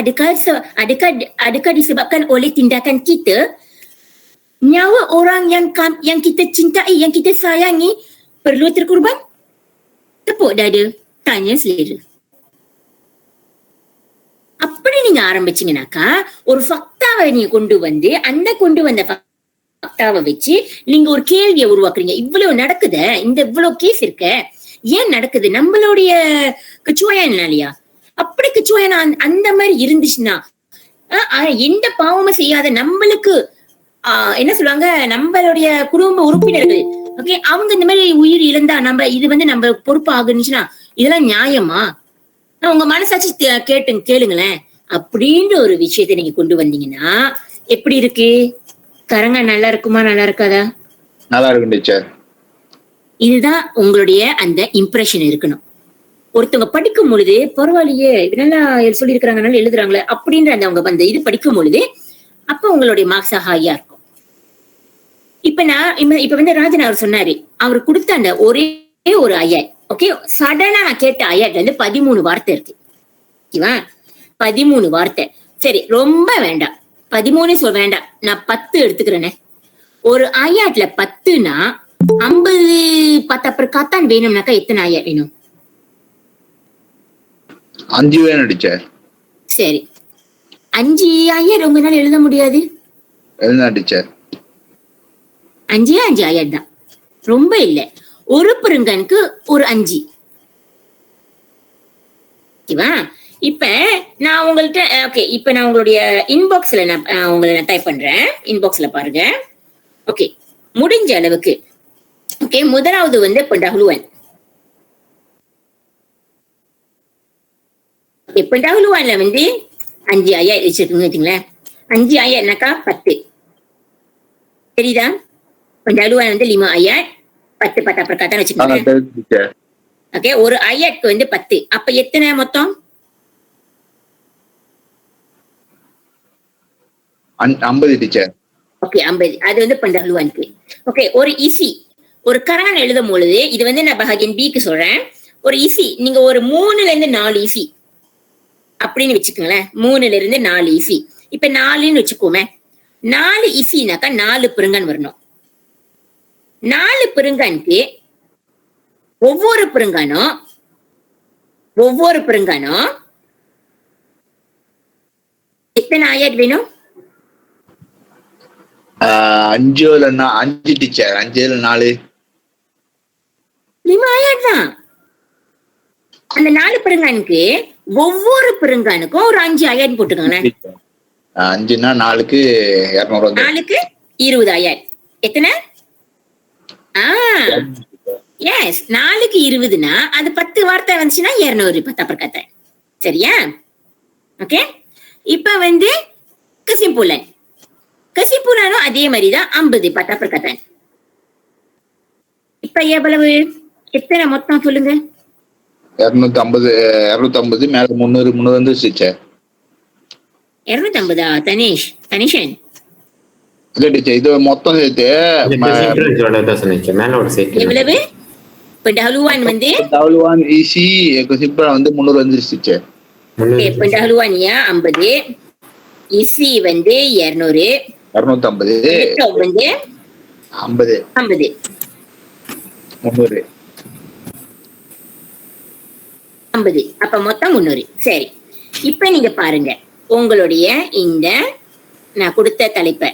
Adakah disebabkan oleh tindakan kita? Nyawa orang yang kita cintai, yang kita sayangi perlu terkorban? Tepuk dada, tanya selera. அப்படி நீங்க ஆரம்பிச்சீங்கன்னாக்கா ஒரு ஃபக்தாவை நீங்க கொண்டு வந்து அந்த கொண்டு வந்த ஃபக்தாவை வச்சு நீங்க ஒரு கேள்வியை உருவாக்குறீங்க. இவ்வளவு நடக்குது, இந்த இவ்வளவு கேஸ் இருக்க, ஏன் நடக்குது? நம்மளுடைய கச்சுவாயனாலயா? அப்படி கச்சுவாயனா அந்த மாதிரி இருந்துச்சுன்னா எந்த பாவமும் செய்யாத நம்மளுக்கு என்ன சொல்லுவாங்க, நம்மளுடைய குடும்ப உறுப்பினர்கள், ஓகே, அவங்க இந்த மாதிரி உயிர் இழந்தா நம்ம இது வந்து நம்ம பொறுப்பு ஆகுனுச்சுன்னா இதெல்லாம் நியாயமா? உங்க மனசாட்சி கேளுங்களேன். அப்படின்ற ஒரு விஷயத்தை நீங்க கொண்டு வந்தீங்கன்னா எப்படி இருக்கு? கரங்க நல்லா இருக்குமா, நல்லா இருக்காதா? நல்லா இருக்கும் டீச்சர். இதுதான் உங்களுடைய அந்த இம்ப்ரெஷன் இருக்கணும். ஒருத்தவங்க படிக்கும் பொழுது பரவாயில்லையே நல்லா சொல்லியிருக்கிறாங்க, நல்லா எழுதுறாங்களே அப்படின்ற அந்த அவங்க வந்து இது படிக்கும் பொழுது அப்ப உங்களுடைய மார்க்ஸ் ஹையா இருக்கும். இப்ப வந்து ராஜன் அவர் சொன்னாரு, அவர் கொடுத்த அந்த ஒரே ஒரு ஐயாட், ஓகே, சடனா நான் கேட்ட ஐயாட் வந்து 13 வார்த்தை இருக்கு. ஓகேவா? 13 வார்த்தை. சரி, ரொம்ப வேண்டாம், 13 சொல்ல வேண்டாம், நான் 10 எடுத்துக்கிறேனே. ஒரு ஐயாட்ல 10னா 50 பத்தப்பர் வேணும்னாக்கா எத்தனை ஐயாட் வேணும்? 5 வேணும் டீச்சர். சரி, 5 ஐயாட் உங்களால எழுத முடியாது? எழுதா டீச்சர். 5 ஐயாட் தான், ரொம்ப இல்லை. ஒரு பெருங்கனுக்கு ஒரு 5. ஓகேவா? இப்ப நான் உங்கள்கிட்ட ஓகே, இப்ப நான் உங்களுடைய இன்பாக்ஸ்ல நான் உங்களை டைப் பண்றேன். இன்பாக்ஸ்ல பாருங்க. ஓகே, முடிஞ்ச அளவுக்கு ஓகே, முதலாவது வந்து pendahuluan. pendahuluanல வந்து 5 ayat வச்சிருக்குங்க வச்சுங்களேன். 5 ayatனாக்கா 10. தெரியுதா? pendahuluan வந்து 5 ayat, 10 patah perkataan வச்சுக்கோங்க. ஓகே, ஒரு ayatக்கு வந்து 10. அப்ப எத்தனை மொத்தம்? 50 டீச்சர். ஓகே, 50. அது வந்து pendahuluanக்கு. ஓகே, ஒரு ஈசி, ஒரு கரான் எழுதும் பொழுது இது வந்து நான் பஹாகின் பிக்கு சொல்றேன். ஒரு ஈசி நீங்க ஒரு 3ல இருந்து 4 ஈசி அப்படின்னு வச்சுக்கோங்களேன். 3ல இருந்து 4 ஈசி. இப்ப 4ன்னு வச்சுக்கோமே, 4 ஈசினாக்கா 4 பெருங்கன் வரணும். 4 பெருங்கனுக்கு ஒவ்வொரு பெருங்கானும் எத்தனை ஆயாட் வேணும்? 5 டீச்சர். 5ல 4 5 ஆயாட் தான். அந்த 4 பெருங்கானுக்கு ஒவ்வொரு பெருங்கானுக்கும் ஒரு 5 ஆயாட் போட்டுக்கோங்களேன். 5னா 4க்கு 200. 4க்கு 20 ஆயாட். எத்தனை? எஸ், 4க்கு 20னா அது 10 வார்த்தை வந்துச்சுன்னா 200 பத்தா பிரக்கத்தை. சரியா? ஓகே, இப்ப வந்து கசிம்புலனும் அதே மாதிரிதான் 50 பத்தா பிரக்கத்தை. இப்ப எவ்வளவு, எத்தனை மொத்தம் சொல்லுங்க? 250 மேல 300 வந்து டீச்சர். 250 தனிஷன்? இல்ல டீச்சர், இது மொத்தம் சேர்த்து எவ்வளவு? pendahuluan வந்து pendahuluan isi kesimpulan வந்து 300 வந்துருச்சு டீச்சர். pendahuluan ya 50, isi வந்து 200, 250 வந்து 50 300 50. அப்ப மொத்தம் 300. சரி, இப்ப நீங்க பாருங்க, உங்களுடைய இந்த நான் கொடுத்த தலைப்பை.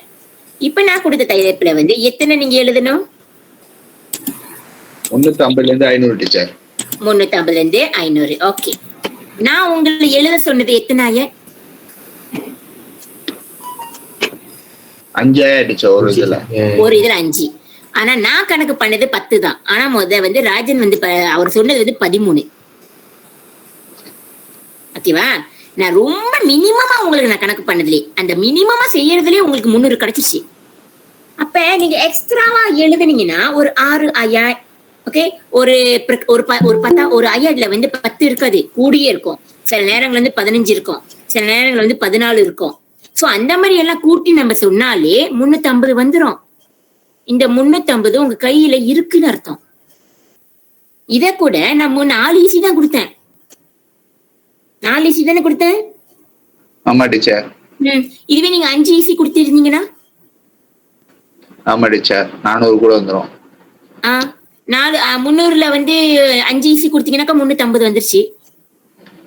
இப்ப நான் கொடுத்த தலைப்புல வந்து எத்தனை நீங்க எழுதணும்? 350 500 டீச்சர். 350 500. ஓகே. நான் உங்களை எழுத சொன்னது எத்தனை ஆயர்? 5000 டீச்சர் ஒரு இதுல. ஒரு இதுல 5. ஆனா நான் கணக்கு பண்ணது 10 தான். ஆனா வந்து ராஜன் வந்து அவர் சொன்னது வந்து 13. ஓகேவா? நான் ரொம்ப மினிமமா உங்களுக்கு நான் கணக்கு பண்ணதுலயே அந்த மினிமமா செய்யறதுலயே உங்களுக்கு 300 கிடைச்சிச்சு. அப்ப நீங்க எக்ஸ்ட்ராவா எழுதுனீங்கன்னா ஒரு 6 ஐயா, ஓகே, ஒரு ஒரு ஐயாடுல வந்து 10 இருக்காது, கூடியே இருக்கும். சில நேரங்கள் வந்து 15 இருக்கும், சில நேரங்கள் வந்து 14 இருக்கும். சோ அந்த மாதிரி எல்லாம் கூட்டி நம்ம சொன்னாலே 350 வந்துரும். இந்த 350 உங்க கையில இருக்குன்னு அர்த்தம். இத கூட நான் 4 ஈஸி தான் கொடுத்தேன். 4 ஈஸி தானே கொடுத்தேன்? ஆமா டீச்சர். இதுவே நீங்க 5 ஈஸி கொடுத்திருந்தீங்கன்னா? ஆமா டீச்சர், 400 கூட வந்துரும். 300ல வந்து 5 ஈஸி கொடுத்தீங்கன்னாக்கா 350 வந்துருச்சு.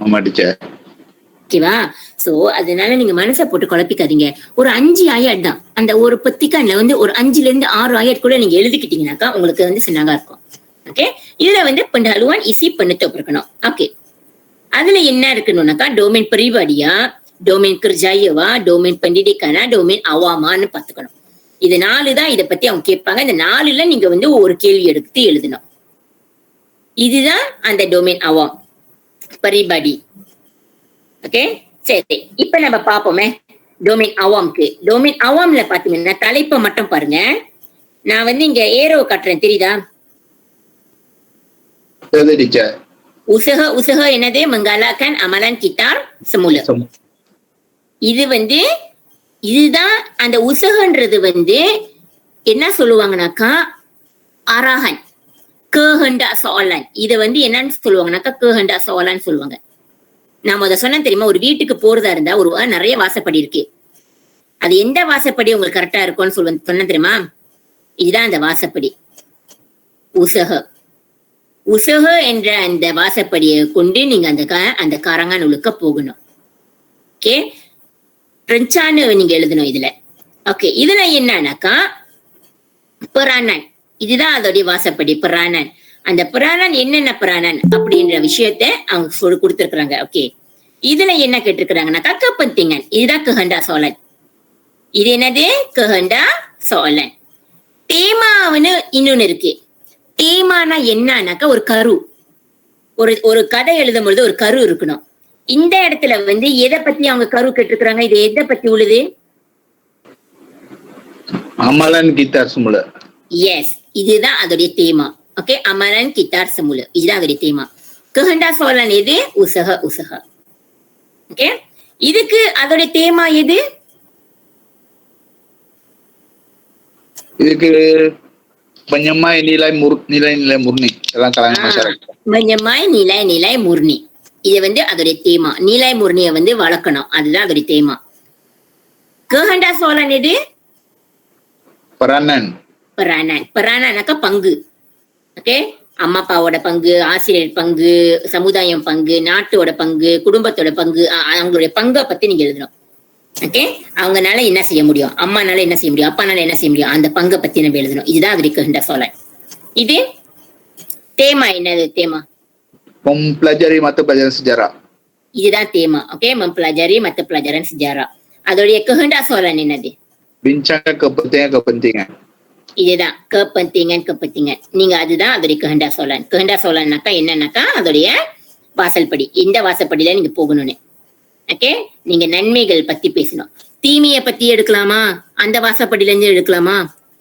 ஆமா டீச்சர். ஓகேவா? சோ அதனால நீங்க மனசை போட்டு குழப்பிக்காதீங்க. ஒரு 5 ஆயாட் தான். அந்த ஒரு பத்திக்கான்ல வந்து ஒரு 5ல இருந்து 6 ஆயாட் கூட நீங்க எழுதிக்கிட்டீங்கன்னாக்கா உங்களுக்கு வந்து சின்னதா இருக்கும். ஓகே. இதுல வந்து pendahuluan isi penutup இருக்கணும். ஓகே. அதுல என்ன இருக்கணும்னாக்கா டொமைன் பிரிவாடியா, டொமைன் kerjayawா, டொமைன் pendidikanா, டொமைன் awamaன்னு பாத்துக்கணும். இது 4 தான். இத பத்தி அவங்க கேட்பாங்க. இந்த 4ல நீங்க வந்து ஒரு கேள்வி எடுத்து எழுதணும். இதுதான் அந்த டொமைன் awam பரிபாடி. ஓகே. சரி, இப்ப நம்ம பாப்போமே டொமைன் அவாம்க்கு. டொமைன் அவாம்ல பாத்தீங்கன்னா தலைப்பை மட்டும் பாருங்க. நான் வந்து இங்க ஏரோ கட்டுறேன், தெரியுதா? உசக என்னது? menggalakan amalan kitar semula. இது வந்து இதுதான் அந்த உசகன்றது வந்து என்ன சொல்லுவாங்கனாக்கா arahan, kehendak soalan. இத வந்து என்னன்னு சொல்லுவாங்கனாக்கா kehendak soalan சொல்லுவாங்க. நான் முத சொன்னேன் தெரியுமா, ஒரு வீட்டுக்கு போறதா இருந்தா ஒரு நிறைய வாசப்படி இருக்கு. அது எந்த வாசப்படி உங்களுக்கு கரெக்டா இருக்கும்னு சொன்ன தெரியுமா? இதுதான் அந்த வாசப்படி. உசக என்ற அந்த வாசப்படியை கொண்டு நீங்க அந்த காரங்கானூலுக்கு போகணும். ஓகே. ரெஞ்சான்னு நீங்க எழுதணும் இதுல. ஓகே. இதுல என்னன்னாக்கா peranan. இதுதான் அதோடைய வாசப்படி, peranan. அந்த peranan என்னென்ன peranan அப்படின்ற விஷயத்த அவங்க கொடுத்திருக்கிறாங்க. ஓகே. இதுல என்ன கேட்டிருக்கிறாங்கன்னாக்கா kepentingan. இதுதான் kehendak soalan. இது என்னது? kehendak soalan. தேமாவுன்னு இன்னொன்னு இருக்கு. தேமானா என்னன்னாக்கா ஒரு கரு. ஒரு கதை எழுதும் பொழுது ஒரு கரு இருக்கணும். இந்த இடத்துல வந்து எதை பத்தி அவங்க கரு கேட்டிருக்கிறாங்க? இது எதை பத்தி உள்ளது? amalan kitar semula. எஸ், இதுதான் அதோடைய தேமா. ஓகே. amalan kitar semula, இதுதான் அதோடைய தேமா. kehendak soalan எது? உசக. ஓகே. இதுக்கு அதோடைய தேமா எது? இதுக்கு menyemai nilai murni dalam kalangan masyarakat. menyemai nilai murni. இது வந்து அதோடைய தேமா. நிலை முர்னியை வந்து வளர்க்கணும், அதுதான் அதோடைய தேமா. kehendak soalan எது? peranan பங்கு. ஓகே. அம்மா அப்பாவோட பங்கு, ஆசிரியர் பங்கு, சமுதாயம் பங்கு, நாட்டோட பங்கு, குடும்பத்தோட பங்கு, அவங்களுடைய பங்கை பத்தி நீங்க எழுதணும். ஓகே. அவங்கனால என்ன செய்ய முடியும், அம்மானால என்ன செய்ய முடியும், அப்பானால என்ன செய்ய முடியும், அந்த பங்கை பத்தி நம்ம எழுதணும். இதுதான் அது kehendak soalan. இது தேமா. என்னது தேமா? mempelajari mata pelajaran sejarah. இதுதான் தேமா. Okay. mempelajari mata pelajaran sejarah. அதோடைய kehendak soalan என்னது? bincangkan kepentingan. இதுதான் kepentingan. நீங்க அதுதான் அதோடைய kehendak soalan. kehendak soalanனாக்கா என்னன்னாக்கா அதோடைய வாசல்படி. இந்த வாசல்படியில நீங்க போகணும்னு. ஓகே. நீங்க நன்மைகள் பத்தி பேசணும். தீமையை பத்தி எடுக்கலாமா? அந்த வாசப்படியில இருந்து எடுக்கலாமா?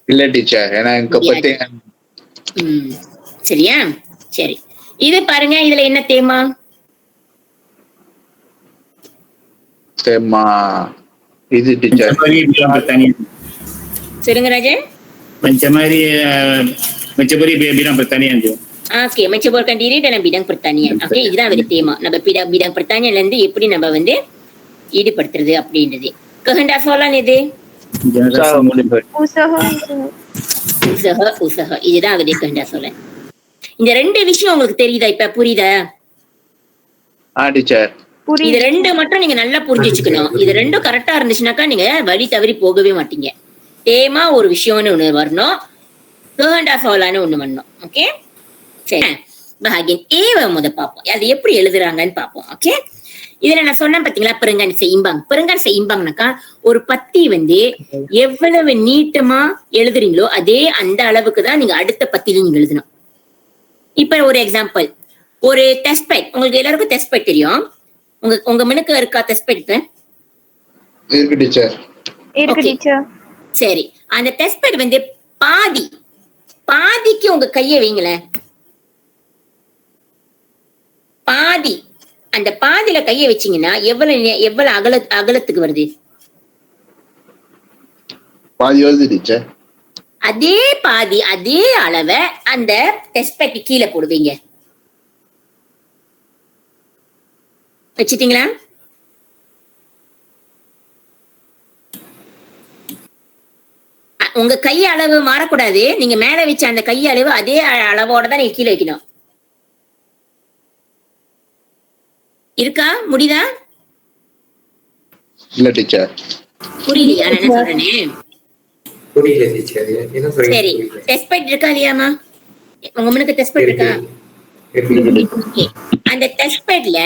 இல்ல டீச்சர், ஏன்னா kepentingan. சரியா? சரி. இது பாருங்க, இதுல என்ன தேமா? இது டீச்சர் சொல்லுங்க Rajan. mencemari bidang pertanian tu. Okey, menceburkan diri dalam bidang pertanian. Okey, இதுதான் அதோட தேமா. நம்ம bidang pertanianல இருந்து எப்படி நம்ம வந்து ஈடுபடுத்துறது அப்படின்றது. kehendak soalan எது? உசக. இதுதான் அதோட kehendak soalan. இந்த ரெண்டு விஷயம் உங்களுக்கு தெரியுதா? இப்ப புரியுதா? டீச்சர். இது ரெண்டு மட்டும் நீங்க நல்லா புரிஞ்சு வச்சுக்கணும். இது ரெண்டும் கரெக்டா இருந்துச்சுனாக்கா நீங்க வழி தவறி போகவே மாட்டீங்க. தேமா ஒரு விஷயம்னு ஒண்ணு வரணும், கேண்டா சோலான்னு ஒண்ணு வரணும். ஓகே, சரி. பாகின் ஏவ முத பார்ப்போம், அது எப்படி எழுதுறாங்கன்னு பார்ப்போம். ஓகே, இதுல நான் சொன்னேன் பாத்தீங்களா, பெருங்கான் செய்யும்பாங்க. பெருங்கான் செய்யும்பாங்கனாக்கா ஒரு பத்தி வந்து எவ்வளவு நீட்டமா எழுதுறீங்களோ அதே அந்த அளவுக்கு தான் நீங்க அடுத்த பத்தியில நீங்க எழுதணும். இப்ப ஒரு எக்ஸாம்பிள், ஒரு டெஸ்ட் பேட், உங்களுக்கு எல்லாருக்கும் டெஸ்ட் பேட் தெரியும். உங்க மனுக்கு இருக்கா டெஸ்ட் பேட்? இருக்கு டீச்சர். இருக்கு டீச்சர். சரி, அந்த டெஸ்ட் பேட் வந்து பாதிக்கு உங்க கையை வைங்களேன். பாதி, அந்த பாதியில கையை வச்சீங்கன்னா எவ்வளவு அகலத்துக்கு வருது? பாதி வருது டீச்சர். அதே பாதி அதே அளவை அந்த டெஸ்ட் பேட் கீழே போடுவீங்க. வச்சிட்டீங்களா? உங்க கை அளவு மாறக்கூடாது. நீங்க மேல வச்ச அந்த கை அளவு அதே அளவோட தான் நீங்க கீழே வைக்கணும். இருக்கா? முடியுதா? இல்ல டீச்சர். புரியலையா நான் என்ன சொல்றேன்னு? புரியல டீச்சர், என்ன சொல்றீங்க? சரி, டெஸ்ட் பேட் இருக்கா இல்லையாமா? உங்க முன்னுக்கு டெஸ்ட் பேட் இருக்கா? Okay. அந்த டெஸ்ட் பேட்ல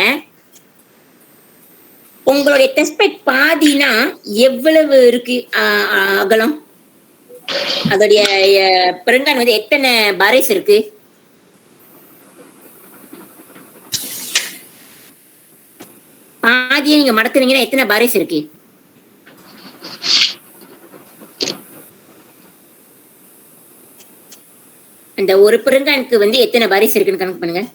உங்களுடைய டெஸ்ட் பேட் பாதினா எவ்வளவு இருக்கு அகலம்? அதோடைய பெருங்கான் வந்து எத்தனை பாரிஸ் இருக்கு? பாதியை நீங்க மடக்குறீங்கன்னா எத்தனை பாரிஸ் இருக்கு? அந்த ஒரு பெருங்கானுக்கு வந்து எத்தனை பாரிஸ் இருக்குன்னு கணக்கு பண்ணுங்க.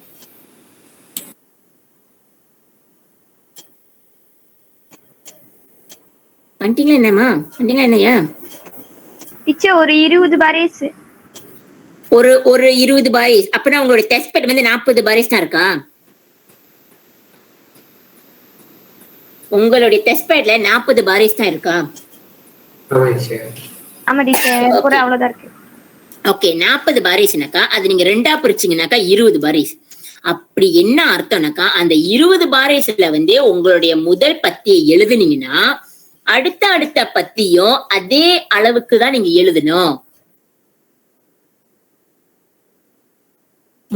பண்ணிட்டீங்களா? என்னம்மா பண்ணிட்டீங்களா? என்னையா டீச்சர் ஒரு 20 பாரிஸ். ஒரு 20 பாரிஸ். அப்படின்னா உங்களுடைய டெஸ்ட் பேட் வந்து 40 பாரிஸ் தான் இருக்கா? உங்களுடைய டெஸ்ட் பேட்ல 40 பாரிஸ் தான் இருக்கா? ஆமா டீச்சர், ஒரு அவ்வளவுதான் இருக்கு. ஓகே, 40 பாரிஸ்னாக்கா அது நீங்க ரெண்டா பிரிச்சீங்கன்னாக்கா 20 பாரிஸ். அப்படி என்ன அர்த்தம்னாக்கா அந்த 20 பாரிஸ்ல வந்து உங்களுடைய முதல் பத்தியை எழுதுனீங்கன்னா அடுத்த பத்தியும் அதே அளவுக்கு தான் நீங்க எழுதணும்.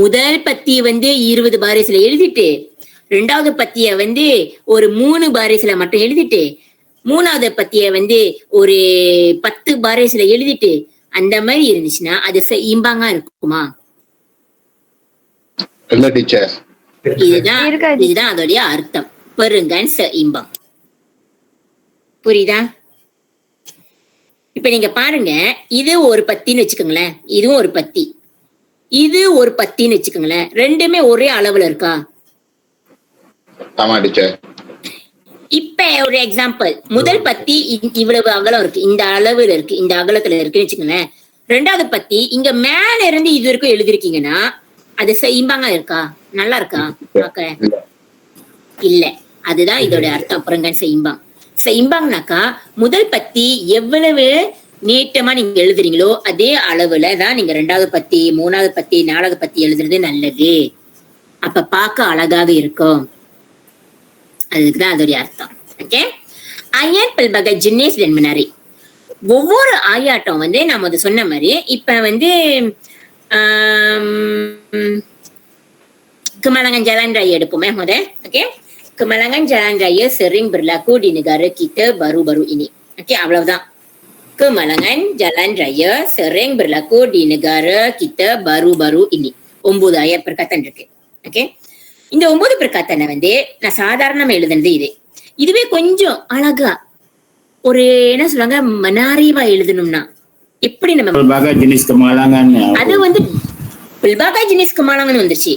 முதல் பத்திய வந்து 20 பாரிஸ்ல எழுதிட்டு ரெண்டாவது பத்திய வந்து ஒரு 3 பாரிஸ்ல மட்டும் எழுதிட்டு மூணாவது பத்திய வந்து ஒரு 10 பாரிஸ்ல எழுதிட்டு அந்த மாதிரி இருந்துச்சுன்னா அது இம்பாங்க இருக்குமா? இல்ல டீச்சர். இதுதான் அதோடைய அர்த்தம், பெருங்கன் இம்பாங். புரியுதா? இப்ப நீங்க பாருங்க, இது ஒரு பத்தின்னு வச்சுக்கோங்களேன், இதுவும் ஒரு பத்தி, இது ஒரு பத்தின்னு வச்சுக்கோங்களேன். ரெண்டுமே ஒரே அளவுல இருக்கா? ஆமா டீச்சர். இப்ப ஒரு எக்ஸாம்பிள், முதல் பத்தி இவ்வளவு அகலம் இருக்கு, இந்த அளவுல இருக்கு, இந்த அகலத்துல இருக்குன்னு வச்சுக்கோங்களேன். ரெண்டாவது பத்தி இங்க மேல இருந்து இது வரைக்கும் எழுதிருக்கீங்கன்னா அது இம்பாங்க இருக்கா? நல்லா இருக்கா பாக்க? இல்ல. அதுதான் இதோட அர்த்தம், பெருங்கன் இம்பாங். இம்பாங்கனாக்கா முதல் பத்தி எவ்வளவு நீட்டமா நீங்க எழுதுறீங்களோ அதே அளவுல தான் நீங்க ரெண்டாவது பத்தி, மூணாவது பத்தி, நாலாவது பத்தி எழுதுறது நல்லது. அப்ப பார்க்க அழகாக இருக்கும். அதுக்குதான் அதோடைய அர்த்தம். Okay, ayat pelbagai jenis dan menari. ஒவ்வொரு ஆயாட்டம் வந்து நாம அது சொன்ன மாதிரி இப்ப வந்து kemalangan jalan raya எடுப்போமே முத. Okay, kemalangan jalan raya sering berlaku di negara kita baru-baru ini. Okay, அவ்வளவுதான். kemalangan jalan raya sering berlaku di negara kita baru-baru ini. 9 ayat perkataan இருக்கு. ஓகே, இந்த 9 பிரக்காத்தனை வந்து நான் சாதாரணமா எழுதுனது இதுவே கொஞ்சம் அழகா ஒரு என்ன சொல்றாங்க மனாரிவா எழுதணும்னா எப்படி நம்ம pelbagai jenis kemalangan, அது வந்து pelbagai jenis kemalangan வந்துச்சு.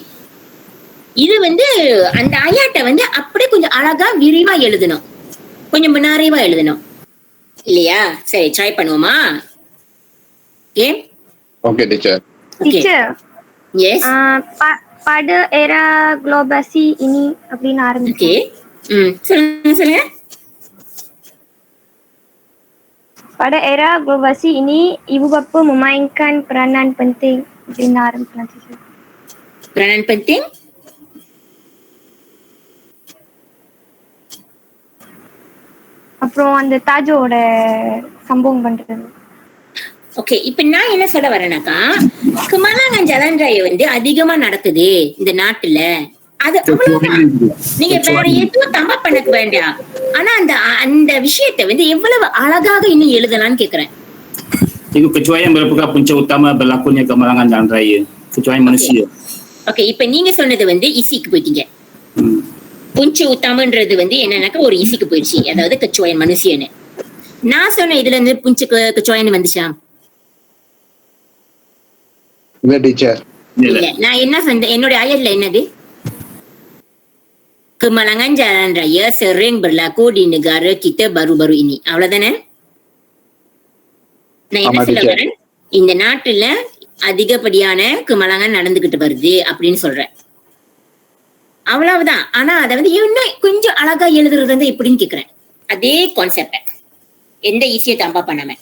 இது வந்து அந்த ஆயாட்டை வந்து அப்படியே கொஞ்சம் அழகா விரிவா எழுதணும், கொஞ்சம் மனாரிவா எழுதணும் இல்லையா? சரி, ட்ரை பண்ணுவோமா? Okay okay teacher. Teacher S, pada era globasi ini அப்படின்னு ஆரம்பிச்சு. ஓகே, சொல்லுங்க. Pada era globasi ini ibu bapa memainkan peranan penting அப்படின்னு ஆரம்பிக்கலாம் டீச்சர். peranan penting அப்புறம் அந்த தாஜோட சம்பவம் பண்றது. ஓகே, இப்ப நான் என்ன சொல்ல வரேனாக்கா, கமலாங்கன் ஜலன் ராய் வந்து அதிகமா நடக்குது இந்த நாட்டுல. அது அவ்வளவுதான். நீங்க வேற எதுவும் தப்பா பண்ண வேண்டாம். ஆனா அந்த அந்த விஷயத்தை வந்து எவ்வளவு அழகாக இன்னும் எழுதலாம்னு கேக்குறேன். Itu kecuali yang merupakan punca utama berlakunya kemalangan jalan raya. Kecuali manusia. Okay, இப்ப நீங்க சொன்னது வந்து இசிக்கு போயிட்டீங்க. புஞ்ச உத்தமன்றது வந்து என்னன்னாக்கா ஒரு இசிக்கு போயிடுச்சு, அதாவது கச்சுவாயன் மனுஷியன்னு. நான் சொன்ன இதுல இருந்து புஞ்சு கச்சுவாயன் வந்துச்சா? இல்ல டீச்சர். இல்ல, நான் என்ன சொன்னேன், என்னுடைய ஆயர்ல என்னது? Kemalangan jalan raya sering berlaku di negara kita baru-baru ini. அவ்வளவுதானே? நான் என்ன சொல்ல வரேன், இந்த நாட்டுல அதிகப்படியான கமலாங்கன் நடந்துகிட்டு வருது அப்படின்னு சொல்றேன். அவ்வளவுதான். ஆனா அதை வந்து இன்னும் கொஞ்சம் அழகா எழுதுறது வந்து எப்படின்னு கேக்குறேன். அதே கான்செப்ட், எந்த ஈஸியை தம்பா பண்ணாம.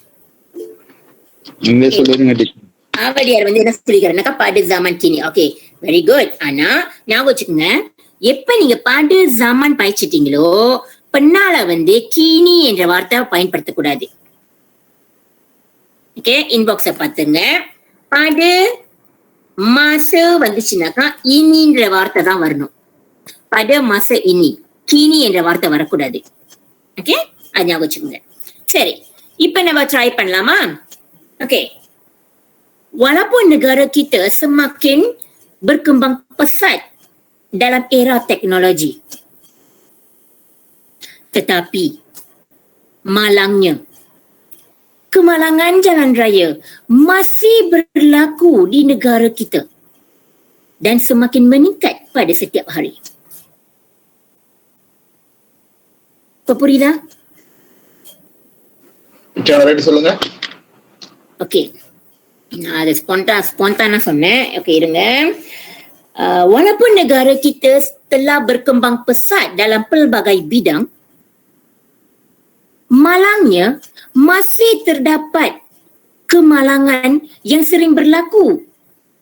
நீங்க சொல்லுங்க டீச்சர். ஆவடியார் வந்து என்ன சொல்லிக்கிறேன்னாக்கா பாடு ஜாமான் கீனி. Okay, very good. ஆனா ஞாபகம் வச்சுக்கோங்க, எப்ப நீங்க பாடு ஜாமான் பாய்ச்சிட்டீங்களோ பின்னால வந்து கீனி என்ற வார்த்தை பயன்படுத்தக்கூடாது. ஓகே, இன்பாக்ஸ பாத்துங்க. பாடு மாசு வந்துச்சுனாக்கா இனின்ற வார்த்தை தான் வரணும். பாடு மாச இனி, கீனி என்ற வார்த்தை வரக்கூடாது. ஓகே, அது ஞாபகம் வச்சுக்கோங்க. சரி, இப்ப நம்ம ட்ரை பண்ணலாமா? Okay, walaupun negara kita semakin berkembang pesat dalam era teknologi, tetapi malangnya kemalangan jalan raya masih berlaku di negara kita dan semakin meningkat pada setiap hari. Apa புரியுதா? சொல்லுங்க. ஓகே, நான் அதை ஸ்பான்டானா சொன்னேன். ஓகே, இருங்க. Walaupun negara kita telah berkembang pesat dalam pelbagai bidang, malangnya masih terdapat kemalangan yang sering berlaku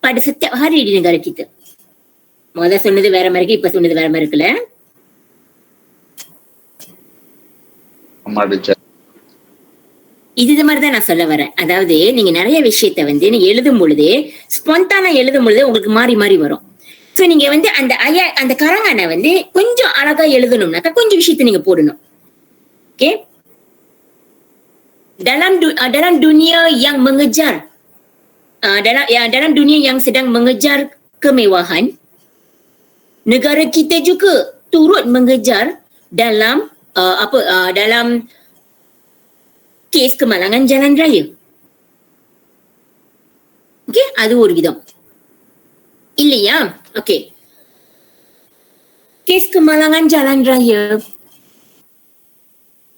pada setiap hari di negara kita. முதல்ல சொன்னது வேற மாதிரி இருக்கு, இப்ப சொன்னது வேற மாதிரி இருக்குல்ல? இது மாதிரிதான் நான் சொல்ல வரேன். அதாவது நீங்க நிறைய விஷயத்த வந்து நீங்க எழுதும் பொழுது, ஸ்பான்டானா எழுதும் பொழுது உங்களுக்கு மாறி மாறி வரும். சோ நீங்க வந்து அந்த அந்த கரங்கான வந்து கொஞ்சம் அழகா எழுதணும்னாக்கா கொஞ்சம் விஷயத்த நீங்க போடணும். Okay, dalam dunia yang mengejar dalam dunia yang sedang mengejar kemewahan, negara kita juga turut mengejar dalam dalam kes kemalangan jalan raya. Okay, அது ஒரு விதம் இல்லையா? Okay, kes kemalangan jalan raya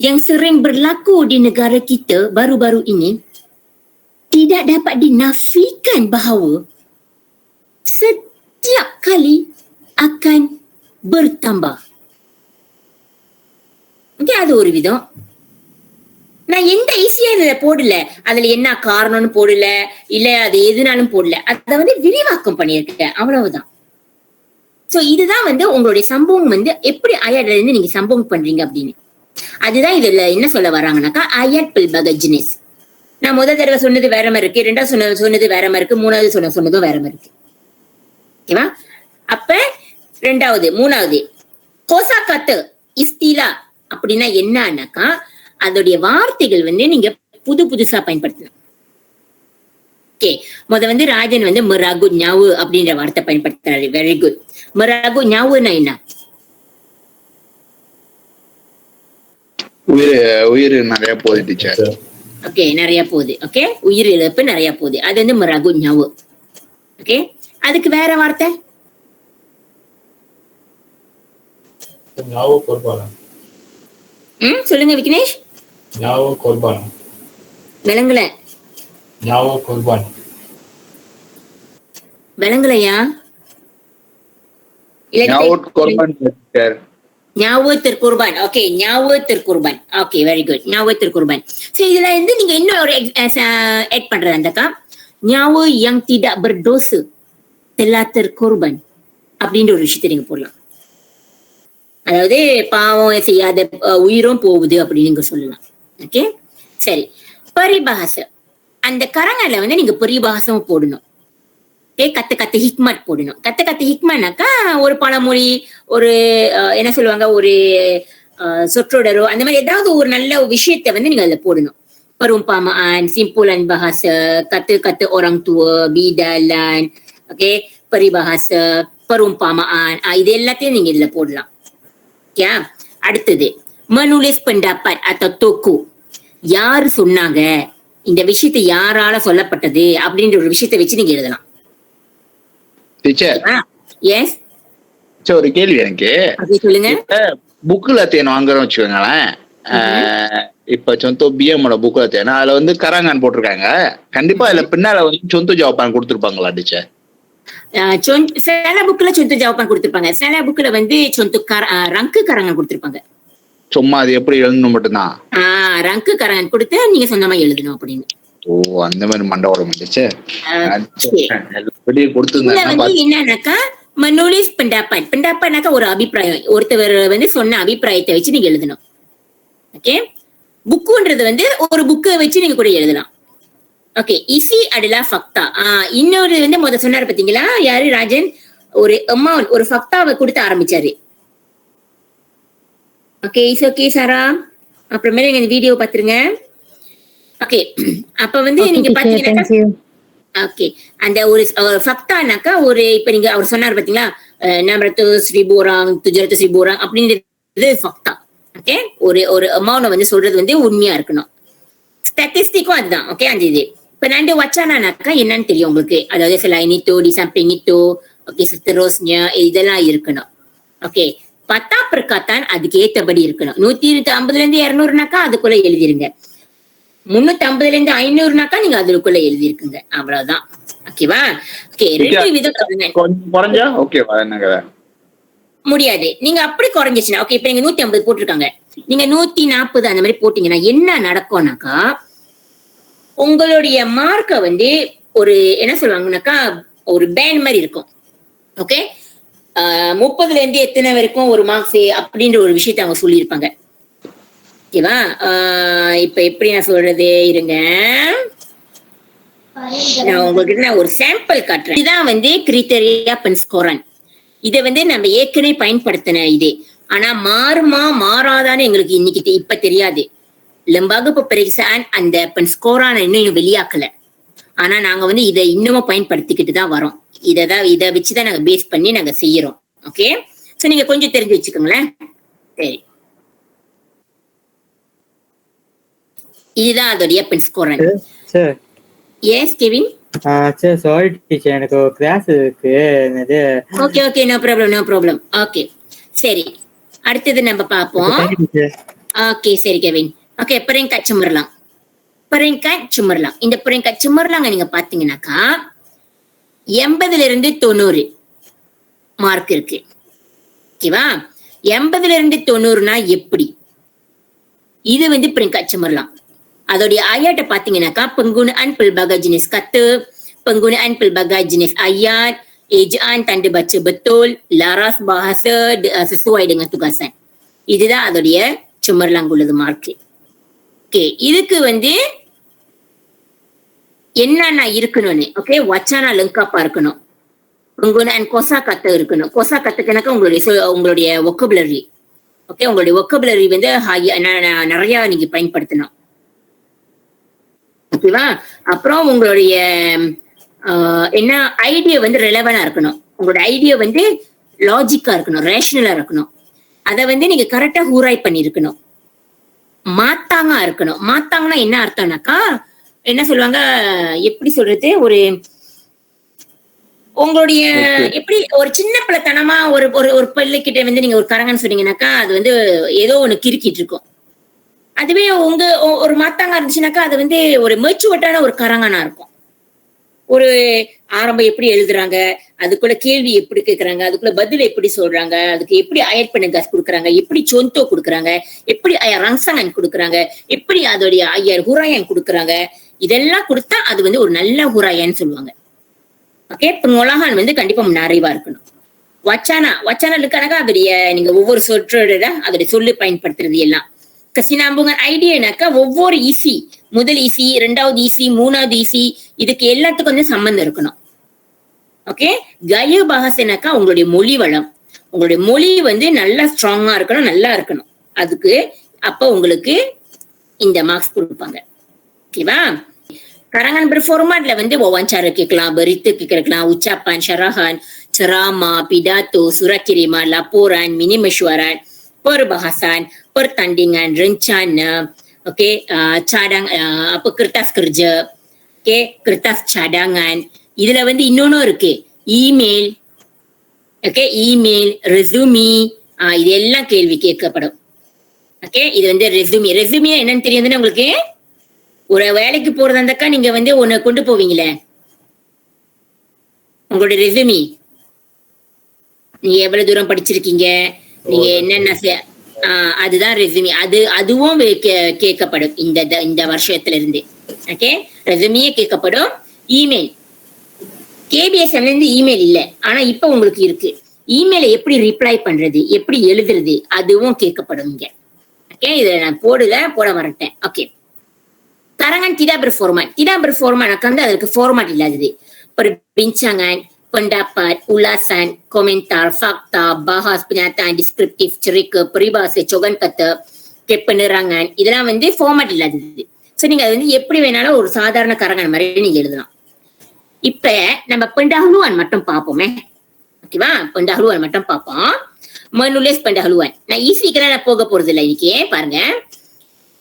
yang sering berlaku di negara kita baru-baru ini tidak dapat dinafikan bahawa setiap kali akan bertambah. Okay, அது ஒரு விதம். நான் எந்த ஈஸியா இதுல போடல, அதுல என்ன காரணம்னு போடல, இல்ல அது எதுனாலும் போடல, அத வந்து விரிவாக்கம் பண்ணியிருக்கேன், அவ்வளவுதான். சோ இதுதான் வந்து உங்களுடைய சம்பவம் வந்து எப்படி ஆயாட்ல இருந்து நீங்க சம்பவம் பண்றீங்க அப்படின்னு. அதுதான் இதுல என்ன சொல்ல வராங்கன்னாக்கா ஆயாட் பில்பக ஜினிஸ். நான் முதல் தடவை சொன்னது வேற மாதிரி இருக்கு, ரெண்டாவது சொன்னது வேற மாதிரி இருக்கு, மூணாவது சொன்னதும் வேற மாதிரி இருக்கு. ஓகேவா? அப்ப ரெண்டாவது மூணாவது கோசா காத்து இஸ்திலா அப்படின்னா என்னன்னாக்கா அதோடைய வார்த்தைகள் வந்து நீங்க புதுசா பயன்படுத்தணும். ஓகே, வந்து ராஜன் வந்து மராகு ஞாவு அப்படின்ற வார்த்தை பயன்படுத்துறாரு. Very good. மராகு ஞாவுன்னா என்ன? உயிர் நிறைய போகுது டீச்சர். ஓகே, நிறைய போகுது. ஓகே, உயிர் இழப்பு நிறைய போகுது, அது வந்து மராகு ஞாவு. ஓகே, அதுக்கு வேற வார்த்தை சொல்லுங்க விக்னேஷ். விலங்குல விலங்குலையா? ஞாபகத்திற்கு குர்பான். ஓகே, ஞாபகத்திற்கு குர்பான். Okay, very good. ஞாபகத்திற்கு குர்பான். சரி, இதுல இருந்து நீங்க இன்னும் ஒரு ஆட் பண்றது அந்தக்கா ஞாபக yang tidak berdosa telah terkorban அப்படின்ற ஒரு விஷயத்தை நீங்க போடலாம். அதாவது பாவம் செய்யாத உயிரும் போகுது அப்படின்னு நீங்க சொல்லலாம். ஓகே, சரி. பரிபாச, அந்த கரங்கல்ல வந்து நீங்க பரிபாசம் போடணும். கத்து கத்து ஹிக்மத் போடணும். கத்து கத்து ஹிக்மத்னாக்கா ஒரு பழமொழி, ஒரு என்ன சொல்லுவாங்க, ஒரு சொற்றொடரோ அந்த மாதிரி ஏதாவது ஒரு நல்ல விஷயத்த வந்து நீங்க அதுல போடணும். perumpamaan, simpulan bahasa, kata-kata orang tua, bidalan, okay, peribahasa, perumpamaan, இது எல்லாத்தையும் நீங்க இதுல போடலாம். ஓகே, அடுத்தது menulis pendapat atau toku. யார் சொன்னாங்க, இந்த விஷயத்தை யாரால சொல்லப்பட்டது அப்படின்ற ஒரு விஷயத்தை வச்சு நீங்க எழுதலாம். டீச்சர், எஸ், ஒரு கேள்வி எனக்கு. சொல்லுங்க. புக்குல தேன் வாங்குறோம் வச்சுக்கோங்களேன். இப்ப சொந்த பிஎம்மோட புக்ல தேனா அதுல வந்து கராங்கான் போட்டிருக்காங்க. கண்டிப்பா அதுல பின்னால வந்து சொந்த ஜவாபான் கொடுத்துருப்பாங்களா டீச்சர்? சில புக்ல சொந்த ஜவாபான் கொடுத்துருப்பாங்க, சில புக்ல வந்து சொந்த ரங்கு கரங்கான் கொடுத்துருப்பாங்க. சும்மா அது எப்படி எழுதணும் மட்டும்தான். ரங்கு கரங்கான் கொடுத்து நீங்க சொந்தமா எழுதணும் அப்படின்னு. ஓ, அந்த மாதிரி மண்டபம் டீச்சர் கொடுத்து என்னன்னாக்கா menulis pendapat. pendapatனாக்கா ஒரு அபிப்பிராயம், ஒருத்தவர் வந்து சொன்ன அபிப்பிராயத்தை வச்சு நீங்க எழுதணும். ஓகே, புக்குன்றது வந்து ஒரு புக்கை வச்சு நீங்க கூட எழுதலாம். Okay, isi adalah fakta. இன்னொரு வந்து முத சொன்னாரு பாத்தீங்களா, யாரு, ராஜன், ஒரு அமௌண்ட், ஒரு ஃபக்தாவை கொடுத்து ஆரம்பிச்சாரு. ஓகே, இஸ் ஓகே சாரா, அப்புறமேல இந்த வீடியோ பாத்துருங்க. ஓகே, அப்ப வந்து நீங்க பாத்தீங்கன்னா, ஓகே, அந்த ஒரு ஃபக்தானாக்கா ஒரு, இப்ப நீங்க அவர் சொன்னாரு பாத்தீங்களா, 600,000 orang 700,000 orang அப்படின்றது ஃபக்தா. ஓகே, ஒரு அமௌண்ட் வந்து சொல்றது வந்து உண்மையா இருக்கணும். ஸ்டாட்டிஸ்டிக்கும் அதுதான். ஓகே, அந்த இது இப்ப நான் வச்சானாக்கா என்னன்னு தெரியும் உங்களுக்கு, அதாவது selain itu di samping itu, okay, seterusnya இதெல்லாம் இருக்கணும். ஓகே, பத்தா perkataan அதுக்கு ஏத்தபடி இருக்கணும். 150ல இருந்து 200னாக்கா அதுக்குள்ள எழுதிருங்க. 350ல இருந்து 500னாக்கா நீங்க அதுக்குள்ள எழுதிருக்குங்க. அவ்வளவுதான். ஓகேவா? ஓகே, 2 விதம் குறைஞ்சா ஓகேவா? என்னங்க முடியாது, நீங்க அப்படி குறைஞ்சிச்சுன்னா. ஓகே, இப்ப நீங்க 150 போட்டிருக்காங்க, நீங்க 140 அந்த மாதிரி போட்டீங்கன்னா என்ன நடக்கும்னாக்கா, உங்களுடைய மார்க்க வந்து ஒரு என்ன சொல்லுவாங்கன்னாக்கா ஒரு பேண்ட் மாதிரி இருக்கும். ஓகே, 30ல இருந்து எத்தனை வரைக்கும் ஒரு மார்க்ஸ் அப்படின்ற ஒரு விஷயத்த அவங்க சொல்லியிருப்பாங்க. ஓகேவா? இப்ப எப்படி நான் சொல்றது, இருங்க, நான் உங்ககிட்ட நான் ஒரு சாம்பிள் காட்டுறேன். இதுதான் வந்து கிரைட்டீரியா பென்ஸ்கோரன். இதை வந்து நம்ம ஏற்கனவே பயன்படுத்தின இது. ஆனா மாறுமா மாறாதான்னு எங்களுக்கு இன்னைக்கு இப்ப தெரியாது. lembaga peperiksaan அந்த பென்ஸ்கோரான இன்னும் வெளியாக்கல. ஆனா நாங்க வந்து இதை இன்னமும் பயன்படுத்திக்கிட்டு தான் வரோம். இதை வச்சுதான் நாங்க பேஸ் பண்ணி நாங்க செய்யறோம். ஓகே, சோ நீங்க கொஞ்சம் தெரிஞ்சு வச்சுக்கோங்களேன். சரி, இதுதான் அதோடைய பென்ஸ்கோரன். எஸ் கெவின். சாரி டீச்சர், எனக்கு ஒரு கிளாஸ் இருக்கு. Okay okay, no problem. Okay, சரி, அடுத்தது நம்ம பார்ப்போம். ஓகே, சரி கெவின். Okay, peringkat cemerlang. இந்த peringkat cemerlang நீங்க பாத்தீங்கன்னாக்கா 80ல இருந்து 90 மார்க் இருக்கு. ஓகேவா? 80ல இருந்து 90னா எப்படி, இது வந்து peringkat cemerlang. அதோடைய ayat பாத்தீங்கன்னாக்கா penggunaan pelbagai jenis kata, penggunaan pelbagai jenis ayat, ejaan tanda baca betul, laras bahasa sesuai dengan tugasan. இதுதான் அதோடைய cemerlang உள்ளது மார்க். ஓகே, இதுக்கு வந்து என்னென்ன இருக்கணும்னு, ஓகே, வச்சானா லெங்காப்பா இருக்கணும். penggunaan kosa kata இருக்கணும். kosa kataக்குனாக்கா உங்களுடைய vocabulary. ஓகே, உங்களுடைய vocabulary வந்து நிறைய நீங்க பயன்படுத்தணும். ஓகேவா? அப்புறம் உங்களுடைய என்ன ஐடியா வந்து ரெலவெண்டா இருக்கணும். உங்களோட ஐடியா வந்து லாஜிக்கா இருக்கணும், ரேஷனலா இருக்கணும். அதை வந்து நீங்க கரெக்டா ஹூராய் பண்ணிருக்கணும். மாத்தாங்க இருக்கணும். மாத்தாங்கன்னா என்ன அர்த்தம்னாக்கா, என்ன சொல்லுவாங்க, எப்படி சொல்றது, ஒரு உங்களுடைய எப்படி ஒரு சின்ன பிள்ளைத்தனமா ஒரு ஒரு பிள்ளைகிட்ட வந்து நீங்க ஒரு கரங்கன்னு சொன்னீங்கன்னாக்கா அது வந்து ஏதோ ஒண்ணு கிறுக்கிட்டு இருக்கும். அதுவே உங்க ஒரு மாத்தாங்க இருந்துச்சுனாக்கா அது வந்து ஒரு மெச்சுவட்டான ஒரு கரங்கனா இருக்கும். ஒரு ஆரம்பம் எப்படி எழுதுறாங்க, அதுக்குள்ள கேள்வி எப்படி கேட்கறாங்க, அதுக்குள்ள பதில் எப்படி சொல்றாங்க, அதுக்கு எப்படி அயட் பண்ண காசு கொடுக்குறாங்க, எப்படி சொந்தோ கொடுக்குறாங்க, எப்படி ரங்சங்கன் கொடுக்குறாங்க, எப்படி அதோடைய ஹுராயன் கொடுக்குறாங்க, இதெல்லாம் கொடுத்தா அது வந்து ஒரு நல்ல ஹுராயன்னு சொல்லுவாங்க. ஓகே, பengolahan வந்து கண்டிப்பா நிறைவா இருக்கணும். வச்சானலுக்கான அதோடைய நீங்க ஒவ்வொரு சொற்றோட அதோடைய சொல்லு பயன்படுத்துறது எல்லாம். கசினாம்புங்க ஐடியானாக்கா ஒவ்வொரு ஈசி, முதல் ஈசி, இரண்டாவது ஈசி, மூணாவது ஈசி, இதுக்கு எல்லாத்துக்கும் வந்து சம்பந்தம் இருக்கணும். ஓகே, கய பாகசனாக்கா உங்களுடைய மொழி வளம், உங்களுடைய மொழி வந்து நல்லா ஸ்ட்ராங்கா இருக்கணும், நல்லா இருக்கணும். அதுக்கு அப்ப உங்களுக்கு இந்த மார்க்ஸ் கொடுப்பாங்க. ஓகேவா? karangan berformatல வந்து wawancara கேட்கலாம், berita கேட்கலாம், ucapan, syarahan, ceramah, pidato, surat kiriman, laporan, mini mesyuarat, perbahasan, pertandingan, rencana, okey, kertas kerja, okey, kertas cadangan. இதுல வந்து இன்னொன்னும் இருக்கு, email, ஓகே, email, resume, இது எல்லாம் கேள்வி கேட்கப்படும். ஓகே, இது வந்து ரெசுமி என்னன்னு தெரியுதுன்னு உங்களுக்கு? ஒரு வேலைக்கு போறதா இருந்தாக்கா நீங்க வந்து ஒண்ணு கொண்டு போவீங்களே, உங்களோட ரெசுமி, நீங்க எவ்வளவு தூரம் படிச்சிருக்கீங்க, நீங்க என்னென்ன அதுதான் ரெசுமி. அதுவும் கேட்கப்படும் இந்த வருஷத்துல இருந்து. ஓகே, ரெசுமியே கேட்கப்படும். இமெயில், KBSல இருந்து இமெயில் இல்ல, ஆனா இப்ப உங்களுக்கு இருக்கு. இமெயில எப்படி ரிப்ளை பண்றது, எப்படி எழுதுறது, அதுவும் கேட்கப்படும் இங்க. ஓகே, இதை நான் போட வரட்டேன். Okay, karangan tidak berformat akan அதற்கு ஃபார்மாட் இல்லாதது. perbincangan, pendapat, ulasan, komentar, fakta, bahas, pernyataan, deskriptif, cerita, peribahasa, cogan kata, penerangan, இதெல்லாம் வந்து ஃபார்மாட் இல்லாதது. சோ நீங்க அது வந்து எப்படி வேணாலும் ஒரு சாதாரண கரங்கன் மாதிரி நீங்க எழுதலாம். இப்ப நம்ம pendahuluan மட்டும் பார்ப்போமே. ஓகேவா? pendahuluan மட்டும் பார்ப்போம். menulis pendahuluan. நான் ஈஸிக்கெல்லாம் நான் போக போறது இல்லை இன்னைக்கு. பாருங்க,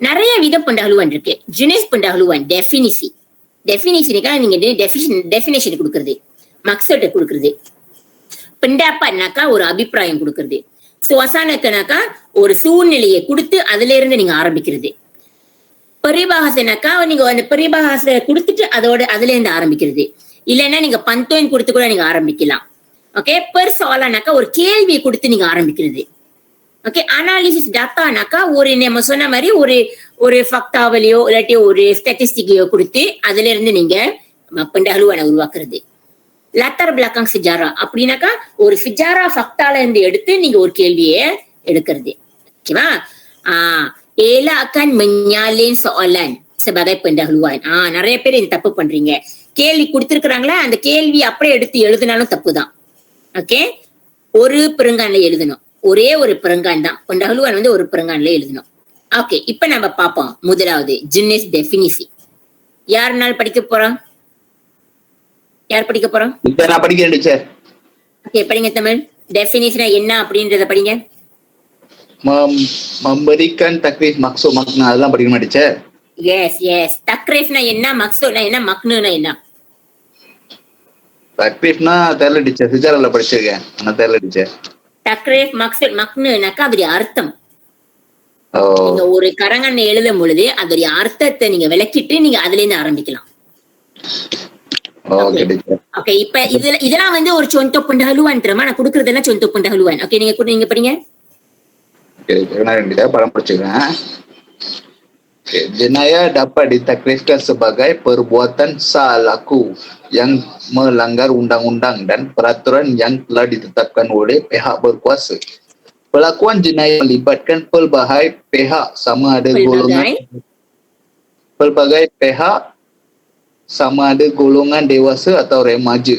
நிறைய விதம் pendahuluan இருக்கு. jenis pendahuluan, டெஃபினிஷனுக்கா நீங்க டெஃபினேஷன் கொடுக்கறது, மக்சட்டை கொடுக்கறது. pendapatனாக்கா ஒரு அபிப்பிராயம் கொடுக்கறது. சுவாசனக்கனாக்கா ஒரு சூழ்நிலையை கொடுத்து அதுல இருந்து நீங்க ஆரம்பிக்கிறது. பரிபாகசனாக்கா நீங்க அந்த பரிபாகச கொடுத்துட்டு அதுல இருந்து ஆரம்பிக்கிறது. இல்லைன்னா நீங்க பந்தோயின் கொடுத்து கூட நீங்க ஆரம்பிக்கலாம். ஓகே, பெர்சாலானாக்கா ஒரு கேள்வியை கொடுத்து நீங்க ஆரம்பிக்கிறது. ஓகே, அனாலிசிஸ் டாட்டானாக்கா ஒரு நம்ம சொன்ன மாதிரி ஒரு ஃபக்டாவலையோ இல்லாட்டி ஒரு ஸ்டாட்டிஸ்டிக்கையோ கொடுத்து அதுல இருந்து நீங்க pendahuluan உருவாக்குறது. latar belakang sejarah அப்படின்னாக்கா ஒரு சிஜாரா ஃபக்டால இருந்து எடுத்து நீங்க ஒரு கேள்வியை எடுக்கிறது. ஓகேவா? Ella akan menyalin soalan sebagai pendahuluan. நிறைய பேர் இது தப்பு பண்றீங்க. கேள்வி கொடுத்திருக்கிறாங்களா, அந்த கேள்வி அப்படியே எடுத்து எழுதினாலும் தப்புதான். ஓகே, ஒரு பெருங்கான்ல எழுதணும், ஒரே ஒரு பெருங்கான் தான். pendahuluan வந்து ஒரு பெருங்கான்ல எழுதணும். ஓகே, இப்ப நம்ம பார்ப்போம். முதலாவது jenis definisi. யாருனாலும் படிக்க போறோம்? யார் படிக்க போறோம்? நான் படிக்கிறேன் டீச்சர். ஓகே, படிங்க தமிழ். டெஃபினிஷன் என்ன அப்படின்றத படிங்க. memberikan takrif maksud makna, அதெல்லாம் படிக்கணுமா டீச்சர்? எஸ். தக்ரீஃப்னா என்ன, மக்சூட்னா என்ன, மக்னுனா என்ன? தக்ரீஃப்னா தெரியல டீச்சர், சிஜாரால படிச்சிருக்கேன், ஆனா தெரியல டீச்சர். தக்ரீஃப், மக்சூட், மக்னுனாக்கா அதோடைய அர்த்தம். நீங்க ஒரு கரங்கண்ணை எழுதும் பொழுது அதோடைய அர்த்தத்தை நீங்க விளக்கிட்டு நீங்க அதுல இருந்து ஆரம்பிக்கலாம். ஓகே, இப்ப இதெல்லாம் வந்து ஒரு contoh pendahuluan terima, நான் கொடுக்கறதெல்லாம் contoh pendahuluan. ஓகே, நீங்க படிங்க. படம் படிச்சுக்கிறேன். Jenayah dapat ditakrifkan sebagai perbuatan sah laku yang melanggar undang-undang dan peraturan yang telah ditetapkan oleh pihak berkuasa. Pelakuan jenayah melibatkan pelbagai pihak sama ada golongan dewasa atau remaja,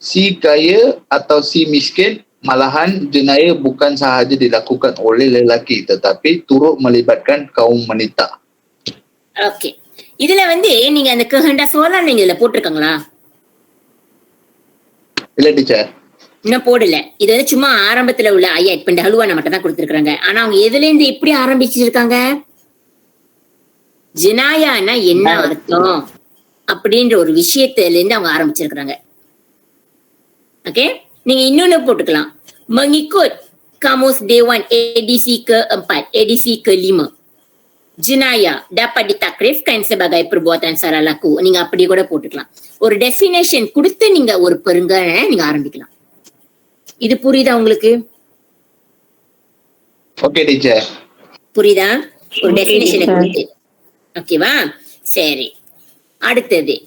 si kaya atau si miskin. Malahan jenayah bukan sahaja dilakukan oleh lelaki tetapi turut melibatkan kaum wanita. Okay, இதுல வந்து நீங்க அந்த கஹண்டா சோலான் நீங்க இதுல போட்டிருக்காங்களா? இல்ல teacher, இன்னும் போடல. இது வந்து சும்மா ஆரம்பத்துல உள்ள pendahuluan மட்டும் தான் கொடுத்திருக்காங்க. ஆனா அவங்க எதுல இருந்து எப்படி ஆரம்பிச்சிருக்காங்க, ஜினாயானா என்ன அர்த்தம் அப்படின்ற ஒரு விஷயத்துல இருந்து அவங்க ஆரம்பிச்சிருக்காங்க. ஓகே, நீங்க இன்னொன்னு போட்டுக்கலாம். Mengikut Kamus Dewan edisi ke-4, edisi ke-5, jenayah dapat ditakrifkan sebagai perbuatan salah laku. நீங்க அப்படி கூட போட்டுக்கலாம். ஒரு டெஃபினேஷன் கொடுத்து நீங்க ஒரு பெருங்கான நீங்க ஆரம்பிக்கலாம். இது புரியுதா உங்களுக்கு? ஓகே டீச்சர், புரியுதா? ஒரு டெஃபினேஷனை கொடுத்து. ஓகேவா? சரி, அடுத்தது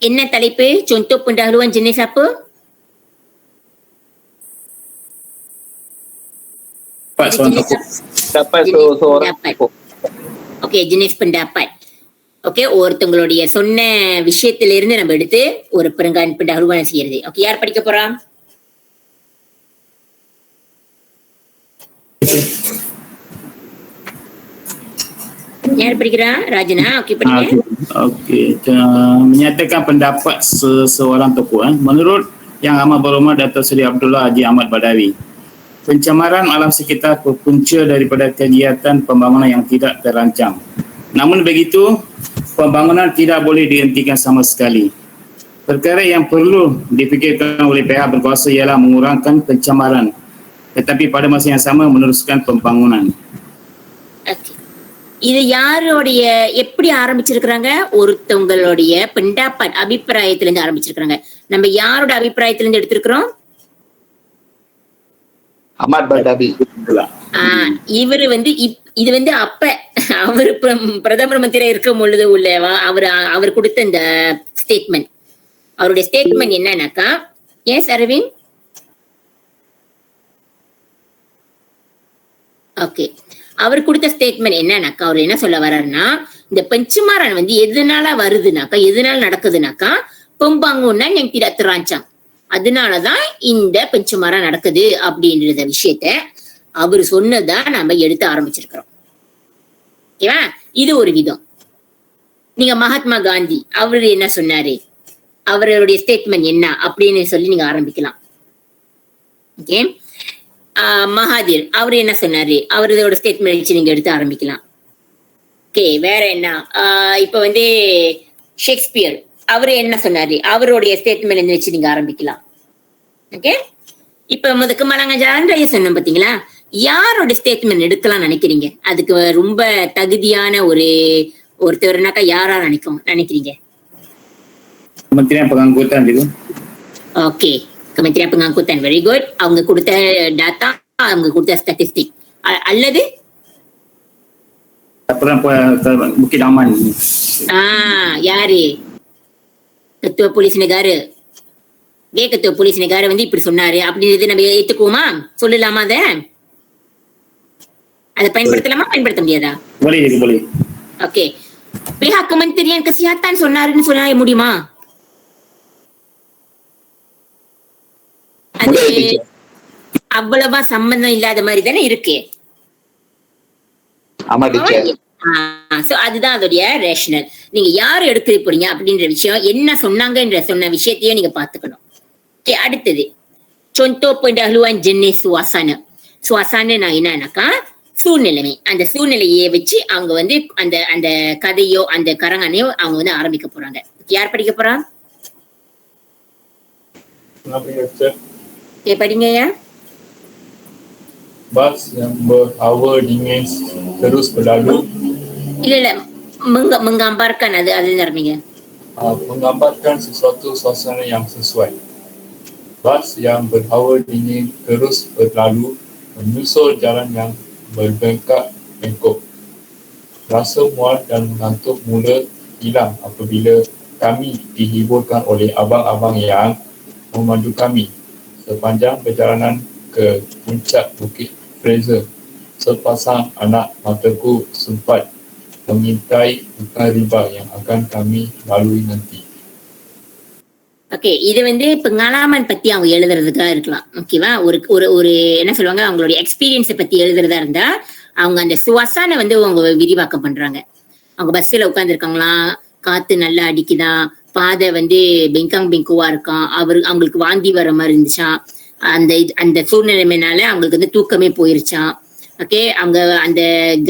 என்ன தலைப்பு? Contoh pendahuluan jenis apa? Jenis apa? Dapat Jenis seorang pendapat. Okey, jenis pendapat. Okey, ஒருத்தங்களுடைய சொன்ன விஷயத்திலிருந்து நம்ம எடுத்து ஒரு பெருங்கான் pendahuluan செய்யறது. okey, யார் படிக்க போறா? யார் படிக்கிறா? ராஜனா. okey, படிங்க. Okey. Menyatakan pendapat seseorang tokoh. Menurut Yang Amat Berhormat Dato' Seri Abdullah Haji Ahmad Badawi, pencemaran alam sekitar berpunca daripada kegiatan pembangunan yang tidak terancam. Namun begitu, pembangunan tidak boleh dihentikan sama sekali. Perkara yang perlu dipikirkan oleh pihak berkuasa ialah mengurangkan pencemaran, tetapi pada masa yang sama meneruskan pembangunan. Okay. இது யாருடைய எப்படி ஆரம்பிச்சிருக்கிறாங்க? ஒருத்தவங்களுடைய பெண்டாப்பாட் அபிப்பிராயத்துல இருந்து ஆரம்பிச்சிருக்கிறாங்க. நம்ம யாரோட அபிப்பிராயத்துல இருந்து எடுத்திருக்கிறோம்? Ahmad Badawi. இவரு வந்து இது வந்து அப்ப அவரு பிரதம மந்திரியா இருக்கும் பொழுது உள்ளவா அவர் கொடுத்த இந்த ஸ்டேட்மெண்ட். அவருடைய ஸ்டேட்மெண்ட் என்னன்னாக்கா, எஸ் அரவிந்த், ஓகே, அவர் கொடுத்த ஸ்டேட்மெண்ட் என்னன்னாக்கா, அவர் என்ன சொல்ல வர்றாருன்னா, இந்த பெஞ்சுமாரான் வந்து எதனால வருதுனாக்கா, எதனால நடக்குதுனாக்கா, pembangunan yang tidak terancam, அதனாலதான் இந்த பெஞ்சுமாரான் நடக்குது அப்படின்றத விஷயத்த அவர் சொன்னதா நம்ம எடுத்து ஆரம்பிச்சிருக்கிறோம். ஓகேவா? இது ஒரு விதம். நீங்க மகாத்மா காந்தி அவரு என்ன சொன்னாரு, அவருடைய ஸ்டேட்மெண்ட் என்ன அப்படின்னு சொல்லி நீங்க ஆரம்பிக்கலாம். ஓகே, மகாதீர் அவரு என்ன சொன்னாரு, அவரோட ஸ்டேட்மெண்ட் வச்சு நீங்க எடுத்து ஆரம்பிக்கலாம். ஓகே, வேற என்ன? இப்ப வந்து ஷேக்ஸ்பியர் அவரு என்ன சொன்னாரு, அவருடைய ஸ்டேட்மெண்ட் வச்சு நீங்க ஆரம்பிக்கலாம். ஓகே, இப்ப முதக்கு மலங்க ஜான்றைய சொன்னோம் பாத்தீங்களா, யாரோட ஸ்டேட்மெண்ட் எடுக்கலாம் நினைக்கிறீங்க? அதுக்கு ரொம்ப தகுதியான ஒருத்தர்னாக்கா யாரா நினைக்கிறீங்க? Kementerian Pengangkutan itu. Okay, Kementerian Pengangkutan, very good. அவங்க கொடுத்த data, அவங்க கொடுத்த statistik. அல்லது Bukit Aman. யாரு? Ketua Polis Negara. Ketua Polis Negara வந்து இப்படி சொன்னாரு அப்படின்றது நம்ம ஏத்துக்குவோமா? சொல்லலாமா? அதை பயன்படுத்தலாமா, பயன்படுத்த முடியாதா? Boleh. Okay, pihak Kementerian Kesihatan சொன்னாருன்னு சொல்ல முடியுமா? அது அவ்வளவா சம்பந்தம் இல்லாத மாதிரி தானே இருக்கு. சோ அதுதான் அதோடைய ரேஷனல். நீங்க யாரு எடுக்க போறீங்க அப்படின்ற விஷயம், என்ன சொன்னாங்கன்ற சொன்ன விஷயத்தையும் நீங்க பாத்துக்கணும். ஓகே, அடுத்தது contoh pendahuluan jenis suasana. சுவாசானா என்னன்னாக்கா சூழ்நிலைமை. அந்த சூழ்நிலையை வச்சு அவங்க வந்து அந்த கதையோ அந்த கரங்கனையோ அவங்க வந்து ஆரம்பிக்க போறாங்க. யார் படிக்க போறா? படிங்க ya. Bas yang berhawa dingin terus berlalu. இல்ல menggambarkan அது நீங்க menggambarkan sesuatu suasana yang sesuai. Bas yang berhawa dingin terus berlalu menyusul jalan yang berbengkak-bengkok. Rasa mual dan mengantuk mula hilang apabila kami dihiburkan oleh abang-abang yang memandu kami sepanjang perjalanan ke puncak Bukit Fraser. Sepasang anak mataku sempat mengintai hutan riba yang akan kami lalui nanti. Okay, இது வந்து pengalaman பத்தி அவங்க எழுதுறதுக்கா இருக்கலாம். ஓகேவா? ஒரு என்ன சொல்லுவாங்க, அவங்களுடைய எக்ஸ்பீரியன்ஸை பத்தி எழுதுறதா இருந்தா அவங்க அந்த சுவாசான வந்து அவங்க விரிவாக்கம் பண்றாங்க. அவங்க பஸ்ல உட்கார்ந்துருக்காங்களாம், காத்து நல்லா அடிக்குதான், பாதை வந்து பெங்குவா இருக்கான், அவங்களுக்கு வாந்தி வர மாதிரி இருந்துச்சான், அந்த சூழ்நிலைமைனால அவங்களுக்கு வந்து தூக்கமே போயிருச்சான். ஓகே, அவங்க அந்த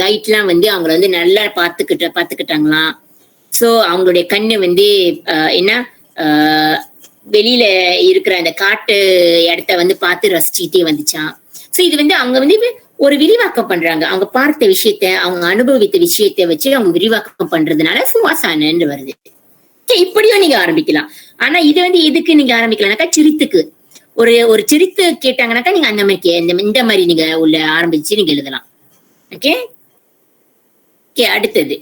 கைட்லாம் வந்து அவங்கள வந்து நல்லா பாத்துக்கிட்டாங்களாம். சோ அவங்களுடைய கண்ணு வந்து என்ன வெளியில இருக்கிற அந்த காட்டு இடத்த வந்து பார்த்து ரசிச்சுக்கிட்டே வந்துச்சான். சோ இது வந்து அவங்க வந்து ஒரு விரிவாக்கம் பண்றாங்க. அவங்க பார்த்த விஷயத்த, அவங்க அனுபவித்த விஷயத்த வச்சு அவங்க விரிவாக்கம் பண்றதுனால சுவாசானன்னு வருது. இப்படியும் நீங்க ஆரம்பிக்கலாம். ஆனா இது வந்து எதுக்கு நீங்க ஆரம்பிக்கலாம்னாக்கா, சிரித்துக்கு ஒரு சிரித்து கேட்டாங்கன்னாக்கா நீங்க அந்த மாதிரி இந்த மாதிரி நீங்க உள்ள ஆரம்பிச்சு நீங்க எழுதலாம். ஓகே, அடுத்தது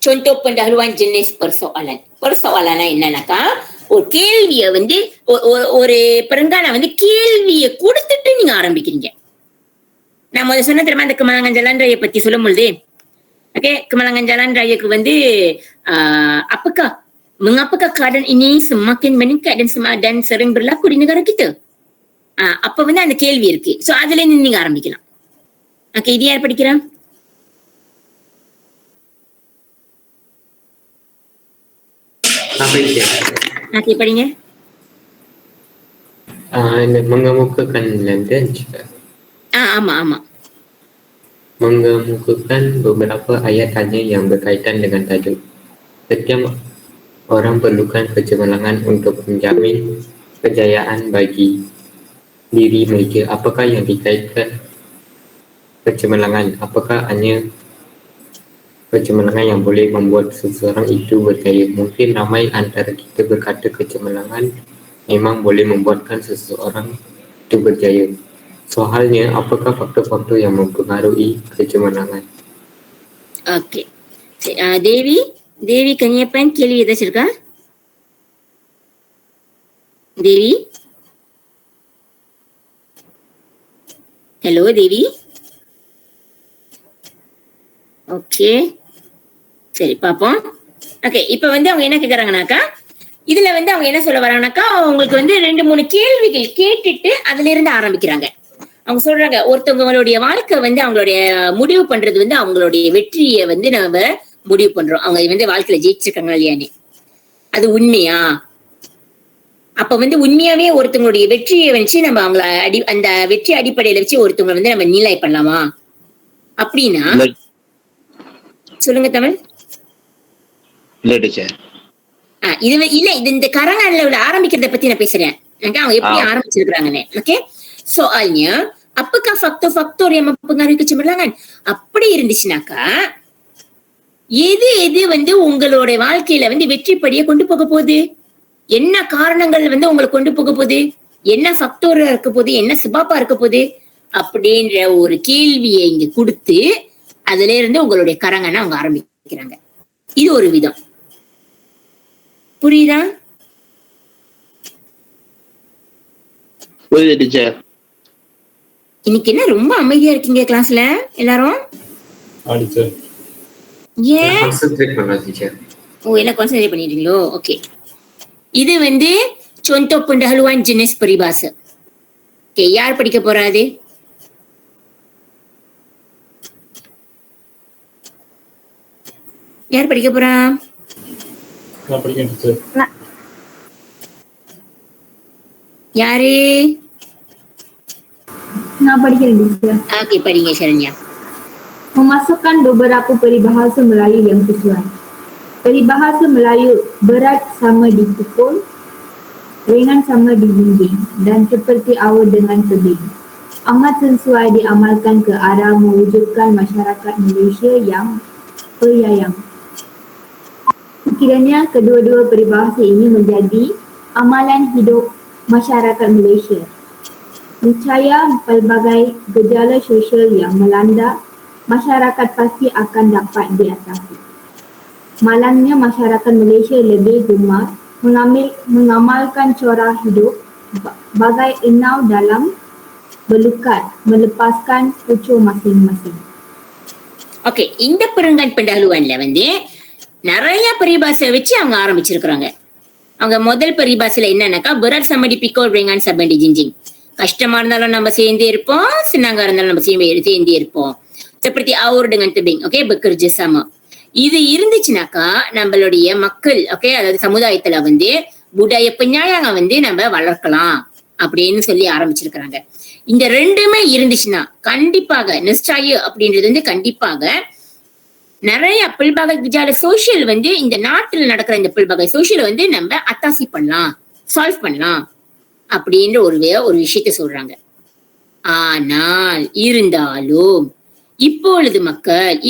contoh pendahuluan jenis persoalan. Persoalan என்னன்னாக்கா ஒரு கேள்வியை வந்து ஒரு பெருங்கான வந்து கேள்வியை கொடுத்துட்டு நீங்க ஆரம்பிக்கிறீங்க. நான் முதல்ல சொன்ன தெரியுமா அந்த Kemalangan Jalan Raya பத்தி சொல்லும் பொழுது, ஓகே, Kemalangan Jalan Rayaku வந்து mengapakah keadaan ini semakin meningkat dan sering berlaku di negara kita? அப்ப வந்து அந்த கேள்வி இருக்கு. சோ அதுல இருந்து நீங்க ஆரம்பிக்கலாம். ஓகே, இது யார் படிக்கிறா? ஓகே, படிங்க. Mengemukakan London juga. ஆமா. Mengemukakan beberapa ayat-ayat yang berkaitan dengan tajuk. Setiap orang perlukan kecemerlangan untuk menjamin kejayaan bagi diri mereka. Apakah yang dikaitkan kecemerlangan? Apakah hanya kecemerlangan yang boleh membuat seseorang itu berjaya? Mungkin ramai antara kita berkata kecemerlangan memang boleh membuatkan seseorang itu berjaya. Soalnya, apakah faktor-faktor yang mempengaruhi kecemerlangan? Okay, Devi Kanniyappan கேள்வி ஏதாச்சும் இருக்கா? தேவி, hello தேவி. Okay, சரி பாப்போம். Okay, இப்ப வந்து அவங்க என்ன கேக்குறாங்கனாக்கா, இதுல வந்து அவங்க என்ன சொல்ல வராங்கனாக்கா, அவங்களுக்கு வந்து 2-3 கேள்விகள் கேட்டுட்டு அதுல இருந்து ஆரம்பிக்கிறாங்க. அவங்க சொல்றாங்க, ஒருத்தவங்களுடைய வாழ்க்கை வந்து அவங்களுடைய முடிவு பண்றது வந்து அவங்களுடைய வெற்றியை வந்து நம்ம முடிவு பண்றோம். அவங்க வந்து வாழ்க்கையில ஜெயிச்சிருக்காங்க இல்லையானே, அது உண்மையா? அப்ப வந்து உண்மையாவே ஒருத்தவங்களுடைய வெற்றியை வச்சு நம்ம அவங்கள அந்த வெற்றி அடிப்படையில வச்சு ஒருத்தவங்களை வந்து நம்ம நிலை பண்ணலாமா அப்படின்னா? சொல்லுங்க தமிழ். இது இல்ல, இது இந்த கரங்கால ஆரம்பிக்கிறத பத்தி நான் பேசுறேன். அவங்க எப்படி ஆரம்பிச்சிருக்காங்கன்னு. Okay, soalnya apakah faktor-faktor yang mempengaruhi kecemerlangan? அப்படி இருந்துச்சுனாக்கா எது வந்து உங்களோட வாழ்க்கையில வந்து வெற்றி படிய கொண்டு போக போகுது? என்ன காரணங்கள் வந்து உங்களை கொண்டு போக போகுது? என்ன ஃபக்டர் இருக்க போகுது? என்ன சிபாப்பா இருக்க போகுது? அப்படின்ற ஒரு கேள்வியை இங்க கொடுத்து அதுல இருந்து உங்களுடைய கரங்கன்னு அவங்க ஆரம்பிக்கிறாங்க. இது ஒரு விதம். புரியுதா? இன்னைக்கு என்ன ரொம்ப அமைதியா இருக்கீங்க கிளாஸ்ல எல்லாரும்? ஏன்? எல்லாம் கான்சென்ட்ரேட் பண்ணிட்டீங்களோ? ஓகே, இது வந்து contoh pendahuluan jenis peribahasa. Okay, யார் படிக்க போறாது? யார் படிக்க போறா? நான் படிக்கிறேன் டீச்சர். யாரு? நான் படிக்கிறேன் டீச்சர். ஓகே, படிங்க Sharanya. Memasukkan beberapa peribahasa Melayu yang sesuai. Peribahasa Melayu berat sama dipukul, ringan sama dijinjing dan seperti awal dengan tebing. Amat sesuai diamalkan ke arah mewujudkan masyarakat Malaysia yang penyayang. Kiranya kedua-dua peribahasa ini menjadi amalan hidup masyarakat Malaysia. Niscaya pelbagai gejala sosial yang melanda masyarakat pasti akan dapat diatasi. Malangnya masyarakat Malaysia lebih gemar mengamalkan cara hidup bagai enau dalam berlukat melepaskan pucuk masing-masing. Okay, இந்த பெருங்கான் pendahuluanல வந்து நிறைய பரிபாசை வச்சு அவங்க ஆரம்பிச்சிருக்கிறாங்க. அவங்க முதல் பரிபாசையில என்னன்னாக்கா, berat sama dipikul, ringan sama dijinjing. கஷ்டமா இருந்தாலும் நம்ம சேர்ந்தே இருப்போம், சின்னங்கா இருந்தாலும் நம்ம சேர்ந்தே இருப்போம். seperti aur dengan tebing. Okay, bekerja sama. இது இருந்துச்சுனாக்கா நம்மளுடைய மக்கள், ஓகே, அதாவது சமுதாயத்துல வந்து budaya penyayangan வந்து நம்ம வளர்க்கலாம் அப்படின்னு சொல்லி ஆரம்பிச்சிருக்கிறாங்க. இந்த ரெண்டுமே இருந்துச்சுன்னா கண்டிப்பாக நிச்சய அப்படின்றது வந்து கண்டிப்பாக நிறைய பில்பகை விஜால சோசியல் வந்து இந்த நாட்டில் நடக்கிற இந்த பில்பகை சோசியல் வந்து நம்ம அத்தாசி பண்ணலாம், சால்வ் பண்ணலாம் அப்படின்ற ஒரு விஷயத்த சொல்றாங்க. ஆனால் இருந்தாலும் இப்பொழுது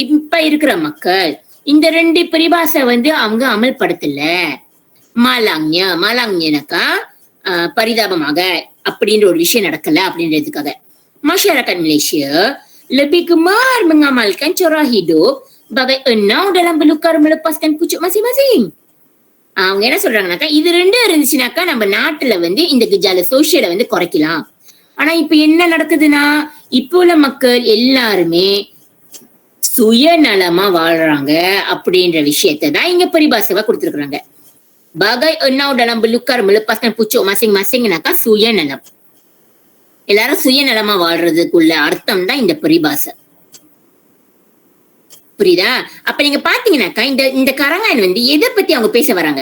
இப்ப இருக்கிற மக்கள் இந்த ரெண்டு பரிபாசை வந்து அவங்க அமல்படுத்தல. மாலாங்யனாக்கா பரிதாபமாக அப்படின்ற ஒரு விஷயம் நடக்கல அப்படின்றதுக்காக masyarakat Malaysia lebih gemar mengamalkan cara hidup bagai enau dalam belukar melepaskan pucuk masing-masing. அவங்க என்ன சொல்றாங்கனாக்கா இது ரெண்டும் இருந்துச்சுனாக்கா நம்ம நாட்டுல வந்து இந்த கெஜால சோசியலை வந்து குறைக்கலாம். ஆனா இப்ப என்ன நடக்குதுன்னா இப்போ உள்ள மக்கள் எல்லாருமே சுயநலமா வாழ்றாங்க அப்படின்ற விஷயத்தை தான் இங்க பரிபாசவா கொடுத்திருக்காங்க. bagai enau dalam belukar melepaskan pucuk masing-masingனாக்கா சுயநலம். எல்லாரும் சுயநலமா வாழ்றதுக்குள்ள அர்த்தம் தான் இந்த பரிபாசை. புரியுதா? அப்ப நீங்க பாத்தீங்கன்னாக்கா இந்த கரங்கான் வந்து எதை பத்தி அவங்க பேச வராங்க?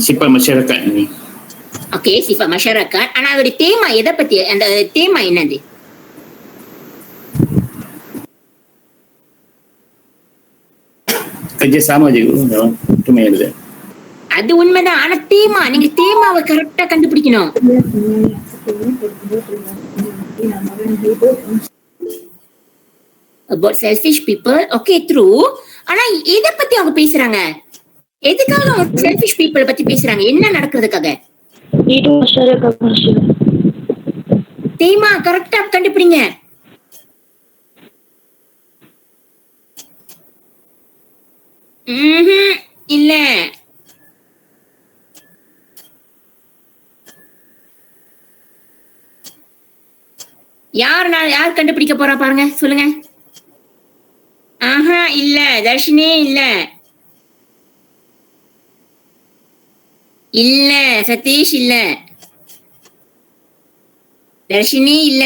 sifat masyarakat ini. Okey, sifat masyarakat. ஆனா அதோட தேமா எதை பத்தி? அந்த தேமா என்னது? Kerjasama juga. Itu main dia. அது உண்மைதான். ஆனா தேமா நீங்க தேமாவை கரெக்டா கண்டுபிடிக்கணும். About selfish people, okay, true. ஆனா எதை பத்தி அவங்க பேசுறாங்க? எதுக்காக அவங்க selfish people பத்தி பேசுறாங்க? என்ன நடக்கிறதுக்காக? Itu masyarakat manusia. தேமா கரெக்டா கண்டுபிடிங்க. இல்ல. யார் கண்டுபிடிக்க போறா பாருங்க, சொல்லுங்க. ஆஹா, இல்ல. தர்ஷினி இல்ல. இல்ல. சதீஷ் இல்ல. தர்ஷினி இல்ல.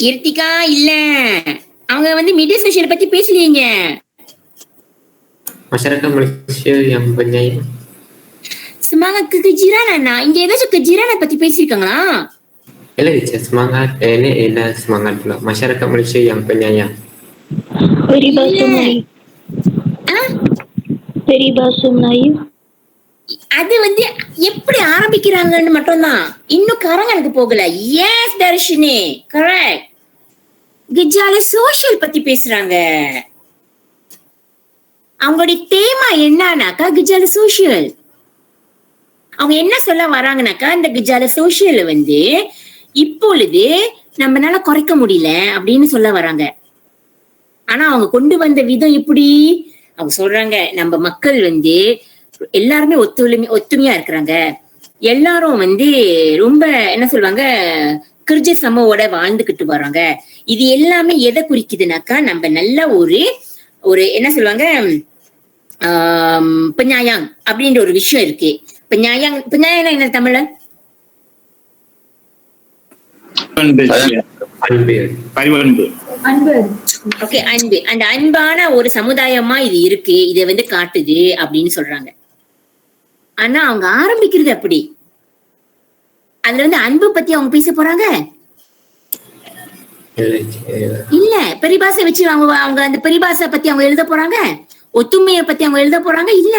கீர்த்திகா இல்ல. அவங்க வந்து மீடியா சோசியல் பத்தி பேசலீங்க. Masyarakat Malaysia yang penyayang. Semangat kekejiran இங்க ஏதாச்சும் kejiran பத்தி பேசிருக்காங்களா? Ialah teacher, semangat ini ialah semangat pula. Masyarakat Malaysia yang penyayang. Peribahasa Melayu. Peribahasa Melayu. அது வந்து எப்படி ஆரம்பிக்கிறாங்கன்னு மட்டும்தான். இன்னும் கரங்களுக்கு போகல. Yes Dharshini, correct. கெஜால சோசியல் பத்தி பேசுறாங்க. அவங்களுடைய தேமா என்னன்னாக்கா கெஜால சோசியல். அவங்க என்ன சொல்ல வராங்கனாக்கா இந்த கெஜால சோசியல் வந்து இப்பொழுது நம்மளால குறைக்க முடியல அப்படின்னு சொல்ல வராங்க. ஆனா அவங்க கொண்டு வந்த விதம் எப்படி? அவங்க சொல்றாங்க நம்ம மக்கள் வந்து எல்லாருமே ஒத்துமையா இருக்கிறாங்க. எல்லாரும் வந்து ரொம்ப என்ன சொல்லுவாங்க, கிருஜ சமவோட வாழ்ந்துகிட்டு வராங்க. இது எல்லாமே எதை குறிக்குதுனாக்கா நம்ம நல்ல ஒரு என்ன சொல்லுவாங்க, பெஞ்ஞாயாங் அப்படின்ற ஒரு விஷயம் இருக்கு. பெஞ்ஞாயாங் என்ன தமிழ்ல? ஓகே, அன்பு. அந்த அன்பான ஒரு சமுதாயமா இது இருக்கு, இதை வந்து காட்டுது அப்படின்னு சொல்றாங்க. ஆனா அவங்க ஆரம்பிக்கிறது அப்படி. அதுல வந்து அன்பு பத்தி அவங்க பேச போறாங்க இல்ல. பெரிபாசை வச்சு அவங்க அந்த பெரிபாசை பத்தி அவங்க எழுத போறாங்க, ஒத்துமையை பத்தி அவங்க எழுத போறாங்க இல்ல.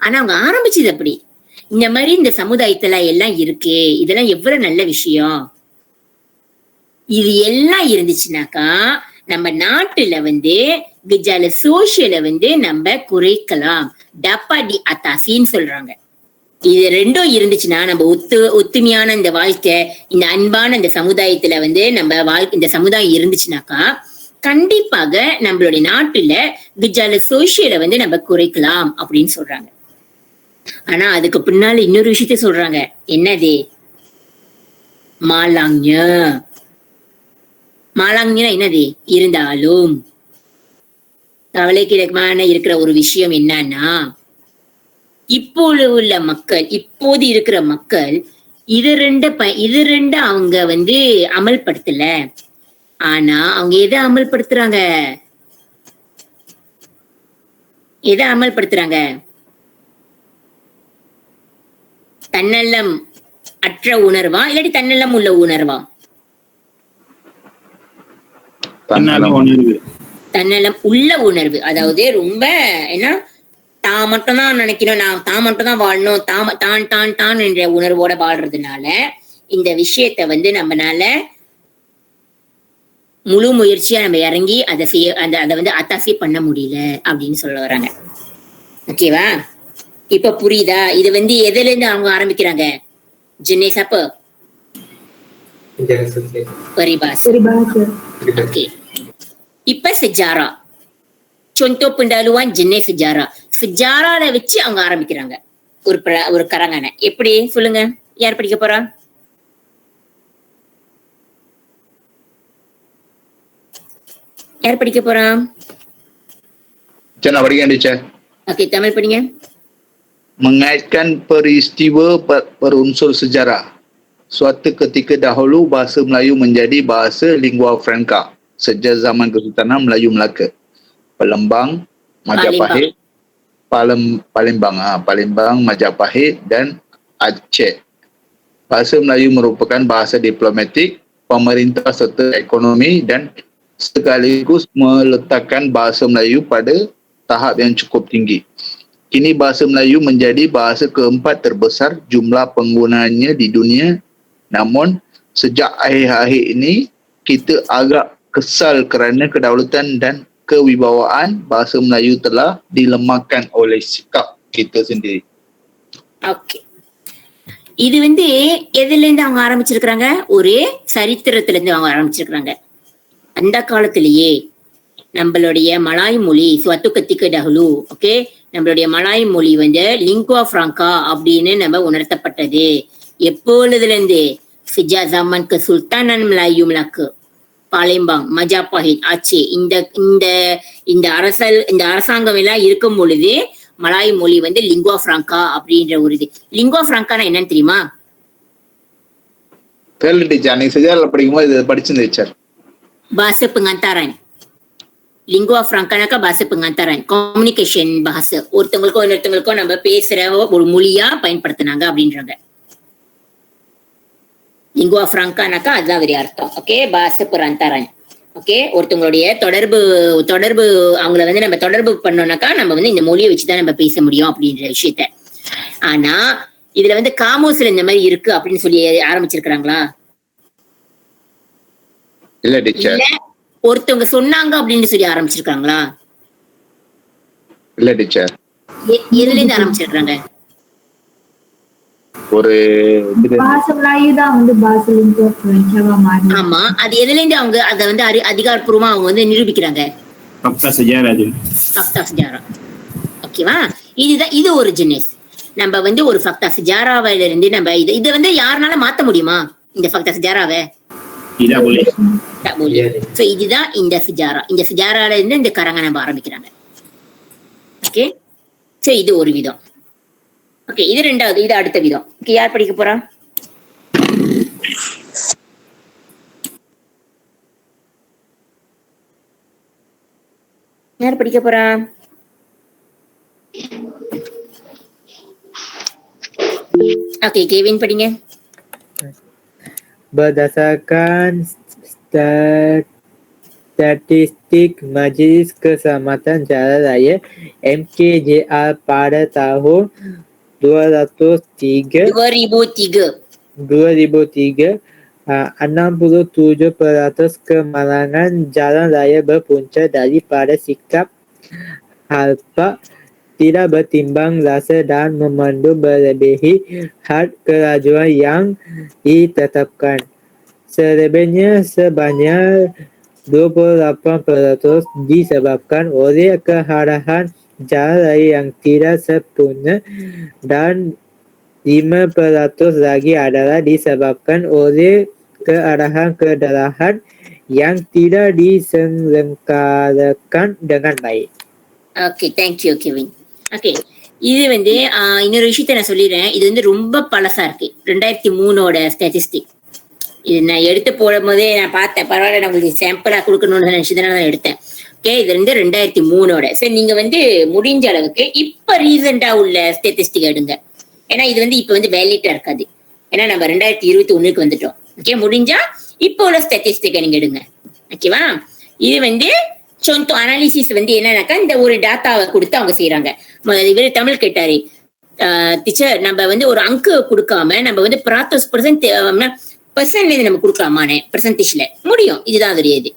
ஆனா அவங்க ஆரம்பிச்சது அப்படி. இந்த மாதிரி இந்த சமுதாயத்துல எல்லாம் இருக்கு, இதெல்லாம் எவ்வளவு நல்ல விஷயம். இது எல்லாம் இருந்துச்சுனாக்கா நம்ம நாட்டுல வந்து கெஜால சோசியலை வந்து நம்ம குறைக்கலாம். டப்பா டி அத்தாசின்னு சொல்றாங்க. இது ரெண்டும் இருந்துச்சுன்னா நம்ம ஒத்துமையான இந்த வாழ்க்கை, இந்த அன்பான இந்த சமுதாயத்துல வந்து நம்ம இந்த சமுதாயம் இருந்துச்சுனாக்கா கண்டிப்பாக நம்மளுடைய நாட்டுல கெஜால சோசியலை வந்து நம்ம குறைக்கலாம் அப்படின்னு சொல்றாங்க. ஆனா அதுக்கு பின்னால இன்னொரு விஷயத்த சொல்றாங்க. என்னது? மாலாங்னா என்னது? இருந்தாலும் கவலைக்கிடமான இருக்கிற ஒரு விஷயம் என்னன்னா, இப்போது இருக்கிற மக்கள் இது ரெண்டு அவங்க வந்து அமல்படுத்தல. ஆனா அவங்க எதை அமல்படுத்துறாங்க? தன்னலம் அற்ற உணர்வா இல்லாட்டி தன்னலம் உள்ள உணர்வா? தன்னலம் உள்ள உணர்வு. அதாவது ரொம்ப என்ன, தான் மட்டும் தான் நினைக்கணும், நான் தான் மட்டும் தான் வாழணும், தான் என்ற உணர்வோட வாழ்றதுனால இந்த விஷயத்த வந்து நம்மனால முழு முயற்சியா நம்ம இறங்கி அதை வந்து அத்தாசி பண்ண முடியல அப்படின்னு சொல்ல வராங்க. ஓகேவா? இப்ப புரியுதா? இது வந்து எதுல இருந்து அவங்க ஆரம்பிக்கிறாங்க? jenis apa? Jangan selesai. Peribahasa. Peribahasa. Okey. இப்ப sejarah. Contoh pendahuluan jenis sejarah. Sejarah வச்சு அவங்க ஆரம்பிக்கிறாங்க ஒரு கரங்கனை. எப்படி சொல்லுங்க? யார் படிக்க போறா? யார் படிக்க போறா? Macam nak berikan teacher? Okey, Tamil படிங்க. Mengaitkan peristiwa berunsur sejarah. Suatu ketika dahulu bahasa Melayu menjadi bahasa lingua franca sejak zaman Kesultanan Melayu Melaka. Palembang, Majapahit, Palembang, Majapahit dan Aceh. Bahasa Melayu merupakan bahasa diplomatik, pemerintah serta ekonomi dan sekaligus meletakkan bahasa Melayu pada tahap yang cukup tinggi. Kini bahasa Melayu menjadi bahasa keempat terbesar jumlah penggunaannya di dunia. Namun, sejak akhir-akhir ini, kita agak kesal kerana kedaulatan dan kewibawaan bahasa Melayu telah dilemahkan oleh sikap kita sendiri. Okay. இது வந்து எதுல இருந்து அவங்க ஆரம்பிச்சிருக்கிறாங்க? ஒரு சரித்திரத்துல இருந்து அவங்க ஆரம்பிச்சிருக்கிறாங்க. அந்த காலத்திலேயே நம்மளுடைய மலாய் மொழி suatu ketika dahulu, ஓகே, நம்மளுடைய மலாய் மொழி வந்து லிங்குவா பிராங்கா அப்படின்னு நம்ம உணர்த்தப்பட்டது. எப்பொழுதுல இருந்து? sejak zaman Kesultanan Melayu Melaka, பாலிம்பாங், மஜாபாஹித், ஆச்சே, இந்த அரசாங்கம் எல்லாம் இருக்கும் பொழுது மலாய் மொழி வந்து லிங்குவா பிராங்கா அப்படின்ற ஒரு இது. லிங்குவா பிராங்கானா என்னன்னு தெரியுமா? தெரியல டீச்சர், நீங்க செஜாரில் படிக்கும்போது இது படிச்சிருந்த டீச்சர். bahasa pengantaran. Lingua franca-னாக்கா bahasa pengantaran, communication bahasa. ஒருத்தவங்களுக்கோ இன்னொருத்தவங்களுக்கோ நம்ம பேசுற ஒரு மொழியா பயன்படுத்தினாங்க அப்படின்றாங்க. லிங்குவா பிராங்கானாக்கா அதுதான் ஒரு அர்த்தம். Okay, bahasa perantaran. ஓகே, ஒருத்தவங்களுடைய தொடர்பு அவங்கள வந்து நம்ம தொடர்பு பண்ணோம்னாக்கா நம்ம வந்து இந்த மொழியை வச்சுதான் நம்ம பேச முடியும் அப்படின்ற விஷயத்த. ஆனா இதுல வந்து காமோஸ்ல இந்த மாதிரி இருக்கு அப்படின்னு சொல்லி ஆரம்பிச்சிருக்கிறாங்களா? இல்ல டீச்சர். ஒருத்தவங்க சொன்னாங்க அப்படின்னு சொல்லி ஆரம்பிச்சிருக்காங்களா? இல்ல டீச்சர். எதுல இருந்து ஆரம்பிச்சிருக்காங்க? ஒரு bahasa Melayu தான் வந்து bahasa lingua franca மாறி. ஆமா, அது எதுல இருந்து அவங்க அத வந்து அதிகாரப்பூர்வமா அவங்க வந்து நிரூபிக்கிறாங்க? fakta sejarah tu. fakta sejarah. ஓகேவா? இது ஒரு ஜெனிஸ். நம்ம வந்து ஒரு fakta sejarah-ல இருந்து நம்ம இத வந்து யாருனால மாத்த முடியுமா இந்த fakta sejarah-வை? Tidak boleh. Tak boleh. So இதுதான் இந்த sejarah. இந்த sejarah-ல இருந்து இந்த கரங்கனை ஆரம்பிக்கிறாங்க. ஓகே, சோ இது ஒரு விதம். ஓகே, இது ரெண்டாவது. இது அடுத்த விதம். ஓகே, யார் படிக்க போறா? யார் படிக்க போறா? ஓகே, Kevin படிங்க. Berdasarkan statistik Majlis Keselamatan Jalan Raya MKJR pada tahun 2003, 67% kemalangan jalan raya berpunca daripada sikap halpa, tidak bertimbang rasa dan memandu melebihi had kelajuan yang ditetapkan. Selebihnya sebanyak 28% disebabkan oleh keadaan jalan raya yang tidak sempurna dan 5% lagi adalah disebabkan oleh keadaan kendaraan yang tidak diselenggarakan dengan baik. Okay, thank you Kevin. Okay, இது வந்து இன்னொரு விஷயத்த நான் சொல்லிடுறேன். இது வந்து ரொம்ப பழசா இருக்கு. 2003 ஸ்டாட்டிஸ்டிக். இது நான் எடுத்து போடும் போதே நான் பார்த்தேன், பரவாயில்ல நம்மளுக்கு சாம்பிளா கொடுக்கணும்னு நினைச்சுதான் நான் எடுத்தேன். ஓகே, இது வந்து 2003. சரி, நீங்க வந்து முடிஞ்ச அளவுக்கு இப்ப ரீசெண்டா உள்ள ஸ்டாட்டிஸ்டிக் எடுங்க. ஏன்னா இது வந்து இப்ப வந்து வேலிட்டா இருக்காது. ஏன்னா நம்ம 2021 வந்துட்டோம். ஓகே, முடிஞ்சா இப்போ உள்ள ஸ்டாட்டிஸ்டிக்கை நீங்க எடுங்க. ஓகேவா? இது வந்து சொந்த அனாலிசிஸ் வந்து என்னன்னாக்கா இந்த ஒரு டேட்டாவை கொடுத்து அவங்க செய்யறாங்க. இவரு தமிழ் கேட்டாரு, டீச்சர் நம்ம வந்து ஒரு அங்கு கொடுக்காம நம்ம வந்து பர்சன்ட்ல நம்ம கொடுக்கலாமானே, பெர்சன்டேஜ்ல முடியும். இதுதான் அது இது.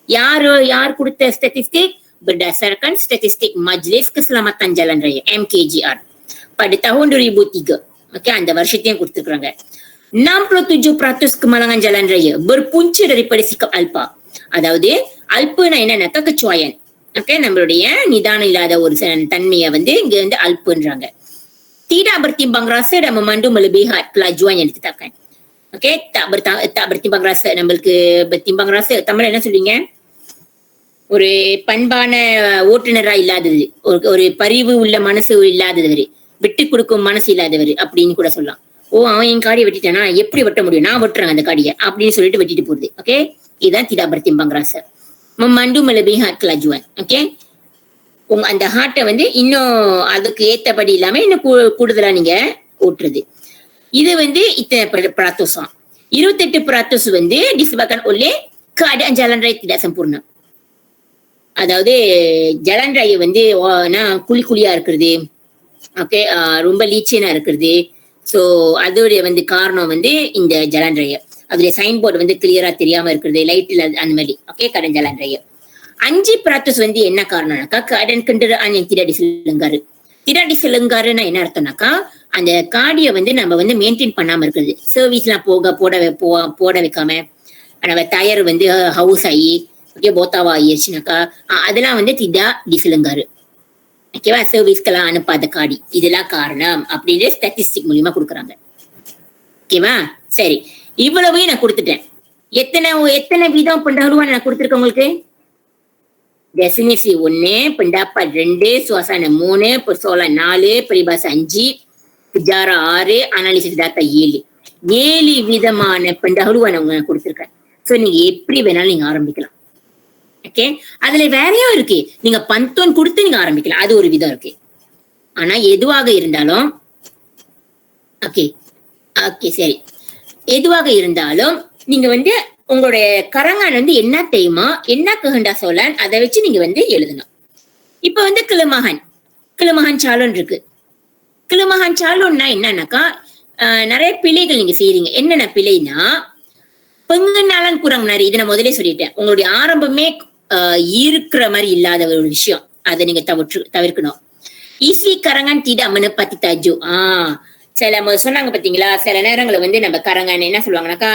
யார் கொடுத்த statistic? Berdasarkan statistik Majlis Keselamatan Jalan Raya MKJR. pada tahun 2003. Okey, அந்த வருஷத்தையும் கொடுத்திருக்காங்க. 67% kemalangan jalan raya berpunca daripada sikap alpa. அதாவது அல்புனா என்னன்னாக்கா kecuaian. ஓகே, நம்மளுடைய நிதானம் இல்லாத ஒரு தன்மையை வந்து இங்க வந்து அல்புன்றாங்க. Tidak bertimbang rasa dan memandu melebihi kelajuan yang ditetapkan. Okey, tak bertimbang rasa. நம்மளுக்கு bertimbang rasa தமிழ்ல என்ன சொல்றீங்க? ஒரு பண்பான ஓட்டுநரா இல்லாதது, ஒரு பரிவு உள்ள மனசு இல்லாதவர், விட்டு கொடுக்கும் மனசு இல்லாதவர் அப்படின்னு கூட சொல்லலாம். ஓ, அவன் என் காடியை வெட்டிட்டானா, எப்படி வெட்ட முடியும், நான் வெட்டுறேன் அந்த காடியை அப்படின்னு சொல்லிட்டு வெட்டிட்டு போறது. ஓகே, இதுதான் tidak bertimbang rasa. memandu melebihi kelajuan. Okay, உங்க அந்த ஹார்ட்டை வந்து இன்னும் அதுக்கு ஏத்தபடி இல்லாம இன்னும் கூடுதலா நீங்க ஓட்டுறது. இது வந்து இத்தனை peratus. 28% வந்து disebabkan oleh keadaan jalan raya tidak sempurna. அதாவது ஜலன் ரaya வந்து குழி குழியா இருக்கிறது, ஓகே, ரொம்ப லீச்சியனா இருக்கிறது. ஸோ அதோடைய வந்து காரணம் வந்து இந்த ஜலன் ரaya. அதோடைய சைன் போர்டு வந்து கிளியரா தெரியாம இருக்கிறது, லைட்ல அந்த மாதிரி. ஓகே, கடன் ஜலன் ரaya. 5% வந்து என்ன காரணம்னாக்கா keadaan kenderaan yang tidak diselenggaru. tidak diselenggaruன்னா என்ன அர்த்தம்னாக்கா அந்த காடியை வந்து நம்ம வந்து மெயின்டைன் பண்ணாம இருக்கிறது. சர்வீஸ்லாம் போட வைக்காம நம்ம டயர் வந்து ஹவுஸ் ஆகி ஓகே போத்தாவா ஆயிடுச்சுனாக்கா அதெல்லாம் வந்து tidak diselenggaru. ஓகேவா, சர்வீஸ்க்கெல்லாம் அனுப்பாத காடி, இதெல்லாம் காரணம் அப்படின்னு ஸ்டாட்டிஸ்டிக் மூலியமா கொடுக்குறாங்க. ஓகேவா, சரி, இவ்வளவையும் நான் கொடுத்துட்டேன். எத்தனை வீதம் pendahuluan நான் கொடுத்துருக்கேன் உங்களுக்கு? definisi 1, pendapat 2, suasana 3, persoalan 4, peribahasa 5, sejarah 6, analisis data 7. 7 விதமான pendahuluan அவங்க நான் கொடுத்துருக்கேன். ஸோ நீங்க எப்படி வேணாலும் நீங்க ஆரம்பிக்கலாம். ஓகே, அதுல வேறையும் இருக்கு, நீங்க பந்தோன் கொடுத்து நீங்க ஆரம்பிக்கலாம், அது ஒரு விதம் இருக்கு. ஆனா எதுவாக இருந்தாலும் ஓகே ஓகே சரி, எதுவாக இருந்தாலும் நீங்க வந்து உங்களுடைய கரங்கான் வந்து என்ன தெரியுமா, என்ன கஹண்டா சோழன், அதை வச்சு நீங்க வந்து எழுதணும். இப்ப வந்து கிளமகான் சாலோன் இருக்கு. கிளமகான் சாலோன்னா என்னன்னாக்கா நிறைய பிழைகள் நீங்க செய்யறீங்க. என்னென்ன பிழைனா, பெங்கனாலன் குரங் நிறைய, இதை நான் முதலே சொல்லிட்டேன். உங்களுடைய ஆரம்பமே இருக்கிற மாதிரி இல்லாத ஒரு விஷயம், அதை நீங்க தவிர்க்கணும். ஈஸி கரங்கான் தீட menepati tajuk. சில சொன்னாங்க பாத்தீங்களா, சில நேரங்களை வந்து நம்ம கரங்கான் என்ன சொல்லுவாங்கன்னாக்கா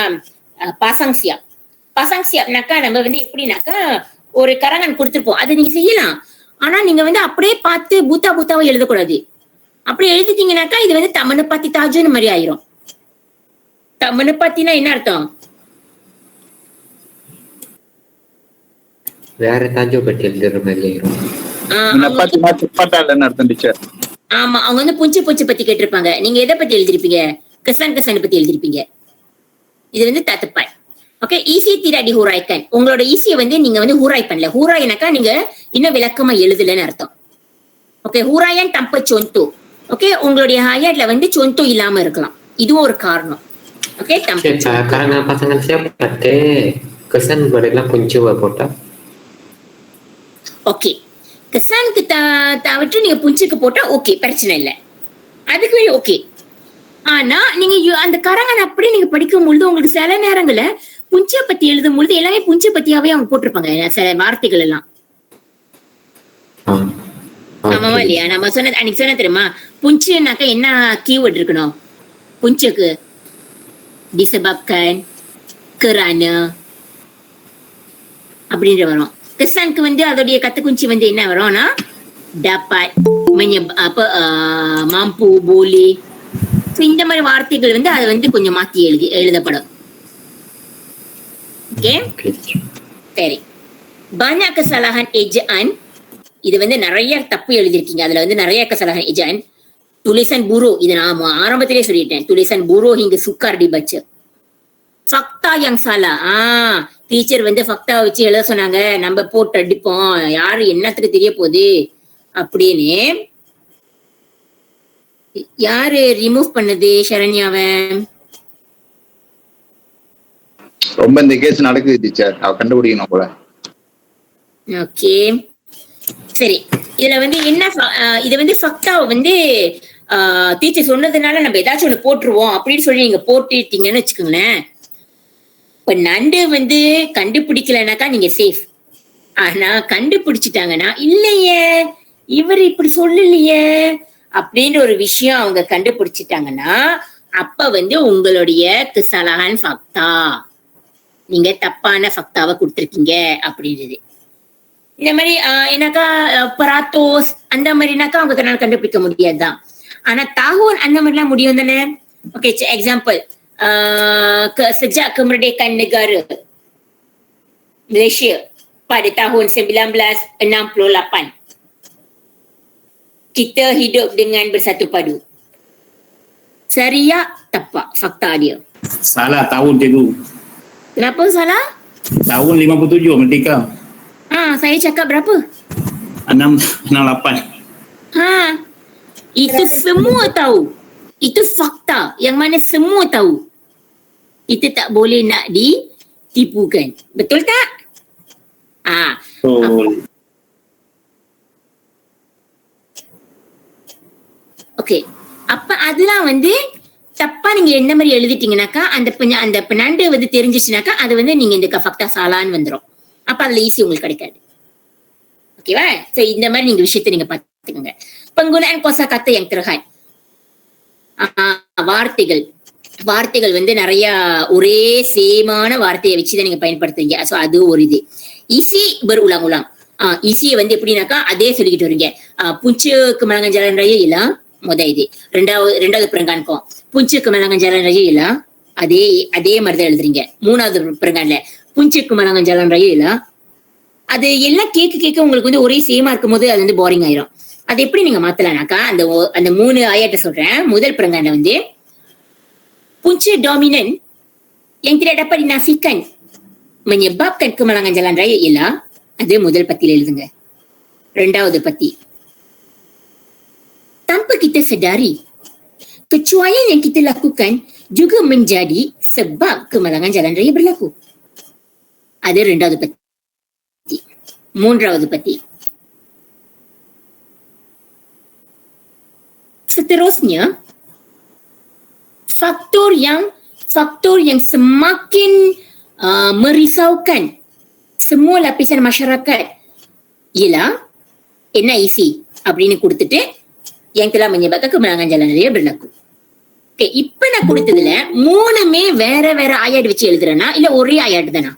பாசாங் சியாப்னாக்கா நம்ம வந்து எப்படின்னாக்கா ஒரு கரங்கான் கொடுத்துருப்போம், அதை நீங்க செய்யலாம். ஆனா நீங்க வந்து அப்படியே பார்த்து பூத்தாவை எழுதக்கூடாது. அப்படி எழுதிட்டீங்கன்னாக்கா இது வந்து menepati tajuk மாதிரி ஆயிரும். menepatiனா என்ன அர்த்தம்? வேற தாஜோ பத்தி எழுதுற மாதிரி ஆயிரும். ஆமா, அவங்க வந்து புஞ்சு பத்தி கேட்டிருப்பாங்க. நீங்க எதை பத்தி எழுதிருப்பீங்க? கசான் பத்தி எழுதிருப்பீங்க. இது வந்து தத்துப்பாய். ஓகே, ஈஸி தீராடி ஹூராய்க்கன், உங்களோட ஈஸியை வந்து நீங்க வந்து ஹூராய் பண்ணல. ஹூராய்னாக்கா நீங்க இன்னும் விளக்கமா எழுதலன்னு அர்த்தம். ஓகே, ஹூராயன் தம்ப சொந்தோ. ஓகே, உங்களுடைய ஹையர்ல வந்து சொந்தோ இல்லாம இருக்கலாம், இதுவும் ஒரு காரணம். Okay, karangan pasangan siapa pakai kesan berilah punca போட்டா. ஓகே, கசானுக்கு தவிர்த்து நீங்க புஞ்சுக்கு போட்டா ஓகே, பிரச்சனை இல்லை, அதுக்கு ஓகே. ஆனா நீங்க அந்த கரங்கான் அப்படி நீங்க படிக்கும் பொழுது உங்களுக்கு சில நேரங்கள்ல புஞ்சை பத்தி எழுதும் பொழுது எல்லாமே புஞ்சை பத்தியாவே அவங்க போட்டிருப்பாங்க, சில வார்த்தைகள் எல்லாம். ஆமாவா இல்லையா? நம்ம சொன்னது அன்னைக்கு சொன்ன தெரியுமா, புஞ்சுனாக்கா என்ன கீவேர்ட் இருக்கணும்? புஞ்சுக்கு disebabkan, kerana அப்படின்ற வரும். kesanக்கு வந்து அதோடைய கத்துக்குஞ்சி வந்து என்ன வரும்னா dapat, mampu, boleh. ஸோ இந்த மாதிரி வார்த்தைகள் வந்து அதை வந்து கொஞ்சம் மாத்தி எழுதப்படும். ஓகே, சரி. banyak kesalahan ejaan, இது வந்து நிறைய தப்பு எழுதிருக்கீங்க, அதுல வந்து நிறைய kesalahan ejaan. tulisan buruk, இது நான் ஆரம்பத்திலே சொல்லிட்டேன், tulisan buruk hingga sukar dibaca. fakta yang salah, teacher வந்து ஃபக்டா வச்சு எழுத சொன்னாங்க, நம்ம போட்டு அடிப்போம், யாரு என்னத்துக்கு தெரிய போகுது அப்படின்னு. யாரு ரிமூவ் பண்ணது சரண்யாவை? ரொம்ப இந்த கேஸ் நடக்குது டீச்சர், அவ கண்டுபிடிக்கணும் போல. ஓகே, சரி. இதுல வந்து என்ன, இது வந்து ஃபக்டாவை வந்து டீச்சர் சொன்னதுனால நம்ம ஏதாச்சும் ஒண்ணு போட்டுருவோம் அப்படின்னு சொல்லி நீங்க போட்டுட்டீங்கன்னு வச்சுக்கோங்களேன். இப்ப நண்டு வந்து கண்டுபிடிக்கலனாக்கா நீங்க சேஃப். ஆனா கண்டுபிடிச்சிட்டாங்கன்னா இல்லையே இவர் இப்படி சொல்லலையே அப்படின்ற ஒரு விஷயம் அவங்க கண்டுபிடிச்சிட்டாங்கன்னா அப்ப வந்து உங்களுடைய kesalahan fakta, நீங்க தப்பான ஃபக்தாவை கொடுத்துருக்கீங்க அப்படின்றது. இந்த மாதிரி என்னக்கா பராத்தோஸ் அந்த மாதிரினாக்கா அவங்க கண்ணால் கண்டுபிடிக்க முடியாதுதான். ஆனா tahun அந்த மாதிரிலாம் முடியும் தானே. Okay, example, sejak kemerdekaan negara Malaysia pada tahun 1968 kita hidup dengan bersatu padu. Saria tepat fakta dia? Salah tahun cikgu. Kenapa salah? Tahun 57 merdeka. Saya cakap berapa? 68. Itu semua tahu. Itu fakta yang mana semua tahu. Kita tak boleh nak ditipukan. Betul tak? Betul. Okay. அப்ப அதெல்லாம் வந்து தப்பா நீங்க என்ன மாதிரி எழுதிட்டீங்கன்னாக்கா அந்த பெண்ணாண்டு வந்து தெரிஞ்சிச்சுனாக்கா அது வந்து நீங்க இந்த ஃபக்தா சாலான்னு வந்துடும். அப்ப அதுல ஈஸி உங்களுக்கு கிடைக்காது. ஓகேவா? சோ இந்த மாதிரி நீங்க விஷயத்தை நீங்க பார்த்துக்கோங்க. penggunaan kosakata yang terhad. வார்த்தைகள் வந்து நிறைய ஒரே சேமான வார்த்தையை வச்சுதான் நீங்க பயன்படுத்துறீங்க. சோ அது ஒரு இது. isi berulang-ulang. isi வந்து எப்படின்னாக்கா அதே சொல்லிக்கிட்டு வரீங்க. punca kemenangan jalan raya ialah முதல் இது. ரெண்டாவது பிரங்கான்கம் punca kemenangan jalan raya ialah அதே மாதிரிதான் எழுதுறீங்க. மூணாவது பிரங்கான்ல punca kemenangan jalan raya ialah அது எல்லாம் கேட்க உங்களுக்கு வந்து ஒரே சேமா இருக்கும் போது அது வந்து போரிங் ஆயிரும். அது எப்படி நீங்க மாத்தலாம்னாக்கா அந்த 3 ஆயத்தை சொல்றேன். முதல் பிரங்கான்ல வந்து punca dominan yang tidak dapat dinafikan menyebabkan kemenangan jalan raya ialah அது முதல் பத்தியில எழுதுங்க. ரெண்டாவது பத்தி tanpa kita sedari kecuaian yang kita lakukan juga menjadi sebab kemalangan jalan raya berlaku. Ada ரெண்டாவது பத்தி. மூன்றாவது பத்தி. Seterusnya faktor yang semakin merisaukan semua lapisan masyarakat ialah என்ன isi அப்படின்னு கொடுத்துட்டு yang telah menyebabkan kemenangan jalan raya berlaku. Okay, இப்ப நான் கொடுத்ததுல 3மே வேற ஆயாட் வச்சு எழுதுறேனா இல்ல ஒரே ஆயாட் தானா?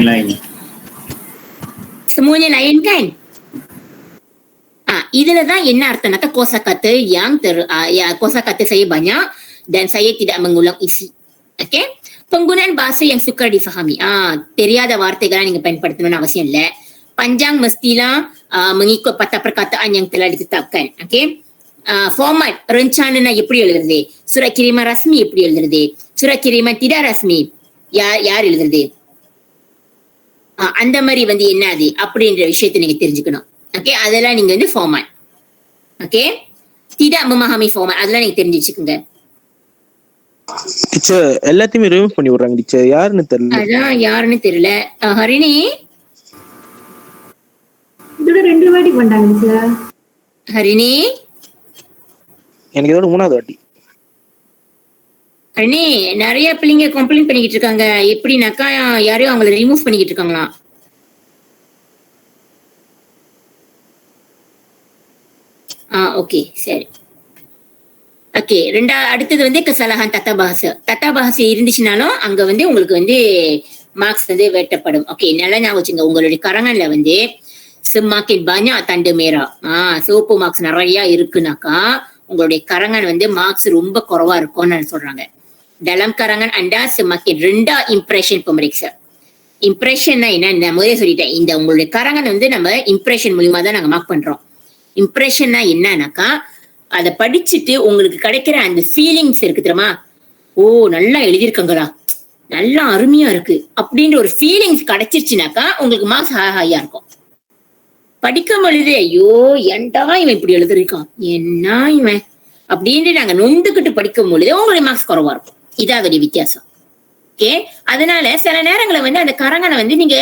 Lain. Semuanya lain kan? இதுலதான் என்ன அர்த்தம்னாக்கா kosakata yang kosakata saya banyak dan saya tidak mengulang isi. Okay? Penggunaan bahasa yang sukar difahami. தெரியாத வார்த்தைகளை நீங்க பயன்படுத்தணும்னு அவசியம் இல்ல. Panjang mestilah mengikut patah perkataan yang telah ditetapkan. Okay? Format rencana எப்படி எழுதுறது? Surat kiriman rasmi எப்படி எழுதுறது? Surat kiriman tidak rasmi யார் எழுதுறது? அந்த மாதிரி வந்து என்னது அப்படின்ற விஷயத்தை நீங்க தெரிஞ்சுக்கணும். ஓகே, அதெல்லாம் நீங்க வந்து format. Okay, tidak memahami format அதெல்லாம் நீங்க தெரிஞ்சு வச்சுக்கோங்க. டீச்சர் எல்லாத்தையுமே ரிமூவ் பண்ணி விடுறாங்க டீச்சர். யாருன்னு தெரியல. ஹரிணி இதோட 2 வாட்டி பண்ணாங்க டீச்சர். ஹரிணி எனக்கு இதோட 3வது வாட்டி. ஹரிணி நிறைய பிள்ளைங்க கம்ப்ளைண்ட் பண்ணிக்கிட்டு இருக்காங்க. எப்படின்னாக்கா யாரையும் அவங்கள ரிமூவ் பண்ணிக்கிட்டு இருக்காங்களாம். ஓகே சரி. ஓகே, அடுத்தது வந்து kesalahan tata bahasa இருந்துச்சுனாலும் அங்க வந்து உங்களுக்கு வந்து மார்க்ஸ் வந்து வெட்டப்படும். ஓகே, நல்லா ஞாபகம் வச்சுங்க. உங்களுடைய கரங்கன்ல வந்து semakin banyak tanda merah, சிவப்பு மார்க்ஸ் நிறைய இருக்குனாக்கா உங்களுடைய கரங்கன் வந்து மார்க்ஸ் ரொம்ப குறைவா இருக்கும்னு சொல்றாங்க. dalam karangan anda semakin rendah impression pemeriksa. இம்ப்ரெஷன்னா என்ன? நான் முதல்ல சொல்லிட்டேன். இந்த உங்களுடைய கரங்கன் வந்து நம்ம இம்ப்ரெஷன் மூலியமா தான் நாங்க மார்க் பண்றோம். இம்ப்ரெஷன்னா என்னன்னாக்கா அதை படிச்சுட்டு உங்களுக்கு கிடைக்கிற அந்த ஃபீலிங்ஸ் இருக்கு தெரியுமா? ஓ நல்லா எழுதியிருக்காங்களா, நல்லா அருமையா இருக்கு அப்படின்ற ஒரு ஃபீலிங்ஸ் கிடைச்சிருச்சுனாக்கா உங்களுக்கு மார்க்ஸ் ஹையா இருக்கும். படிக்கும் பொழுது ஐயோ ஏன்டா இவன் இப்படி எழுதிருக்கான், என்ன இவன் அப்படின்ட்டு நாங்க நொந்துக்கிட்டு படிக்கும் பொழுது உங்களுடைய மார்க்ஸ் குறைவா இருக்கும். இதான் அதோடைய வித்தியாசம். ஓகே, அதனால சில நேரங்களை வந்து அந்த கரங்கனை வந்து நீங்க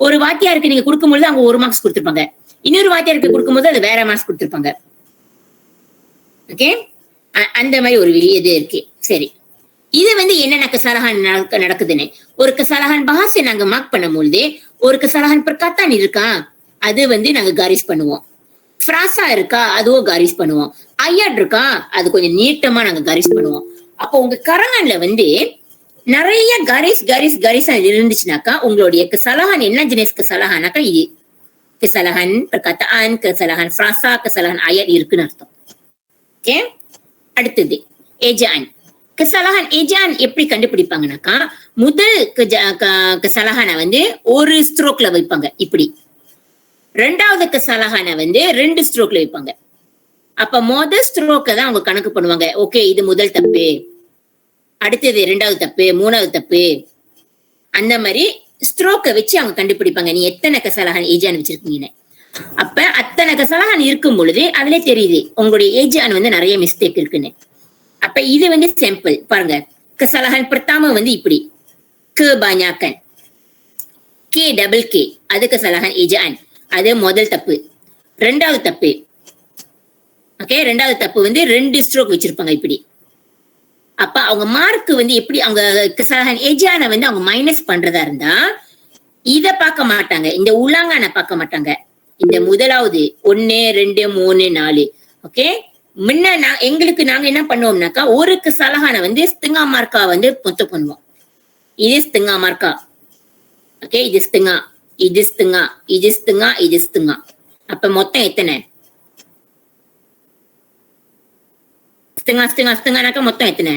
ஒரு வாத்தியாருக்கு நீங்க கொடுக்கும்பொழுது அவங்க 1 மார்க்ஸ் கொடுத்துருப்பாங்க, இன்னொரு வாத்தியாருக்கு கொடுக்கும்போது அது வேற மார்க்ஸ் கொடுத்துருப்பாங்க. ஓகே, அந்த மாதிரி ஒரு இது இருக்கு. சரி, இது வந்து என்ன kesalahan நடக்குதுன்னு ஒரு kesalahan bahasa நாங்க மார்க் பண்ணும்பொழுது ஒரு kesalahan perkataan இருக்கா அது வந்து நாங்க garis பண்ணுவோம். ஃப்ராசா இருக்கா, அதுவும் காரிஸ் பண்ணுவோம். ஐயாட் இருக்கா, அது கொஞ்சம் நீட்டமா நாங்க காரிஸ் பண்ணுவோம். அப்போ உங்க கரங்கன்ல வந்து நிறைய garis இருந்துச்சுனாக்கா உங்களுடைய kesalahan என்ன jenis kesalahan-னாக்கா இது kesalahan perkataan, kesalahan frasa, kesalahan ayat இருக்குன்னு அர்த்தம். ஓகே, அடுத்தது ejaan. kesalahan ejaan எப்படி கண்டுபிடிப்பாங்கனாக்கா முதல் kesalahan வந்து ஒரு ஸ்ட்ரோக்ல வைப்பாங்க இப்படி. ரெண்டாவது kesalahan வந்து 2 ஸ்ட்ரோக்ல வைப்பாங்க. அப்ப முதல் ஸ்ட்ரோக்க தான் அவங்க கணக்கு பண்ணுவாங்க. ஓகே, இது முதல் தப்பு, அடுத்தது 2வது தப்பு, 3வது தப்பு, அந்த மாதிரி ஸ்ட்ரோக்கை வச்சு அவங்க கண்டுபிடிப்பாங்க நீ எத்தனை kesalahan ejaan வச்சிருக்கீங்கன்னு. அப்ப அத்தனை kesalahan இருக்கும் பொழுது அதுல தெரியுது உங்களுடைய ejaan வந்து நிறைய மிஸ்டேக் இருக்குன்னு. அப்ப இது வந்து சாம்பிள் பாருங்க. kesalahan pertama வந்து இப்படி kebanyakan, k அது kesalahan ejaan, அது முதல் தப்பு. ரெண்டாவது தப்பு, ஓகே, ரெண்டாவது தப்பு வந்து 2 ஸ்ட்ரோக் வச்சிருப்பாங்க இப்படி. அப்ப அவங்க மார்க் வந்து எப்படி அவங்க kesalahan ejaan வந்து அவங்க மைனஸ் பண்றதா இருந்தா இத பார்க்க மாட்டாங்க, இந்த உலாங்கான பார்க்க மாட்டாங்க. இந்த முதலாவது 1 2 3 4 ஓகே. முன்ன எங்களுக்கு நாங்க என்ன பண்ணுவோம்னாக்கா ஒரு kesalahan வந்து setengah மார்க்கா வந்து மொத்தம் பண்ணுவோம். இது setengah மார்க்கா, ஓகே, இது setengah, இது setengah, இது setengah, இது setengah. அப்ப மொத்தம் எத்தனை? setengah மொத்தம் எத்தனை?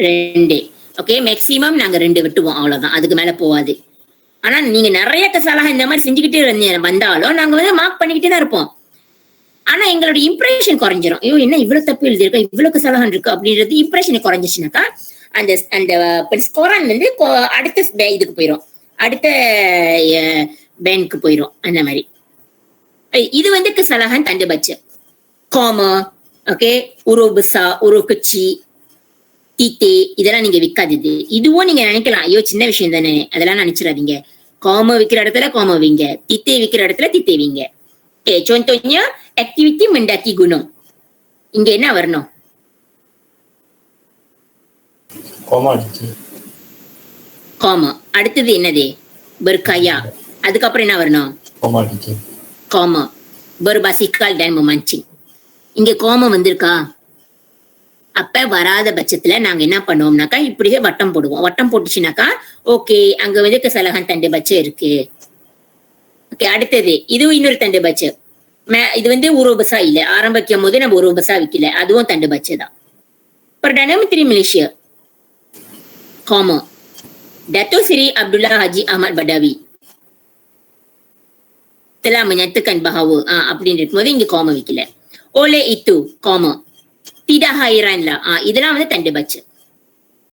2. ஓகே, மேக்சிமம் நாங்க 2 விட்டுவோம், அவ்வளவுதான், அதுக்கு மேல போவாது. ஆனா நீங்க நிறைய kesalahan இந்த மாதிரி செஞ்சுக்கிட்டே வந்தாலும் நாங்க வந்து மார்க் பண்ணிக்கிட்டே தான் இருப்போம். ஆனா எங்களோட இம்ப்ரெஷன் குறைஞ்சிரும். ஐயோ என்ன இவ்வளவு தப்பு எழுதிருக்கா, இவ்வளவு kesalahan இருக்கு அப்படின்றது இம்ப்ரெஷன் குறைஞ்சிச்சுனாக்கா அந்த அந்த ஸ்கோரன் வந்து அடுத்த இதுக்கு போயிடும், அடுத்த பேங்க்கு போயிடும். அந்த மாதிரி இது வந்து kesalahan tanda baca. Koma, okay, huruf besar, huruf kecil, titik, இதெல்லாம் நீங்க விக்காதது. இதுவும் நீங்க நினைக்கலாம் ஐயோ சின்ன விஷயம் தானே, அதெல்லாம் நினைச்சிடாதீங்க. காமா விக்கிற இடத்துல காமா வைங்க, தித்தை விக்கிற இடத்துல தித்தை வைங்க. contohnya aktiviti mendaki gunung. இங்க என்ன வரணும்? Koma. காமா. அடுத்தது என்னது? berkaya. அதுக்கப்புறம் என்ன வரணும்? Koma. berbasikal dan memancing. இங்க கோமா வந்திருக்கா? அப்ப வராத பட்சத்துல நாங்க என்ன பண்ணுவோம்னாக்கா இப்படியே வட்டம் போடுவோம். வட்டம் போட்டுச்சுனாக்கா ஓகே, அங்க வந்து kesalahan tanda baca இருக்கு. ஓகே, அடுத்தது இதுவும் இன்னொரு tanda baca. இது வந்து huruf besar இல்ல, ஆரம்பிக்கும் போது நம்ம huruf besar வைக்கல, அதுவும் tanda baca தான். Perdana Menteri Malaysia Koma Datuk Seri Abdullah Haji Ahmad Badawi telah menyatakan bahawa அப்படின்னு இருக்கும்போது இங்க காமா வைக்கல. oleh itu, comma. tidak hairanlah, இதெல்லாம் வந்து tanda baca.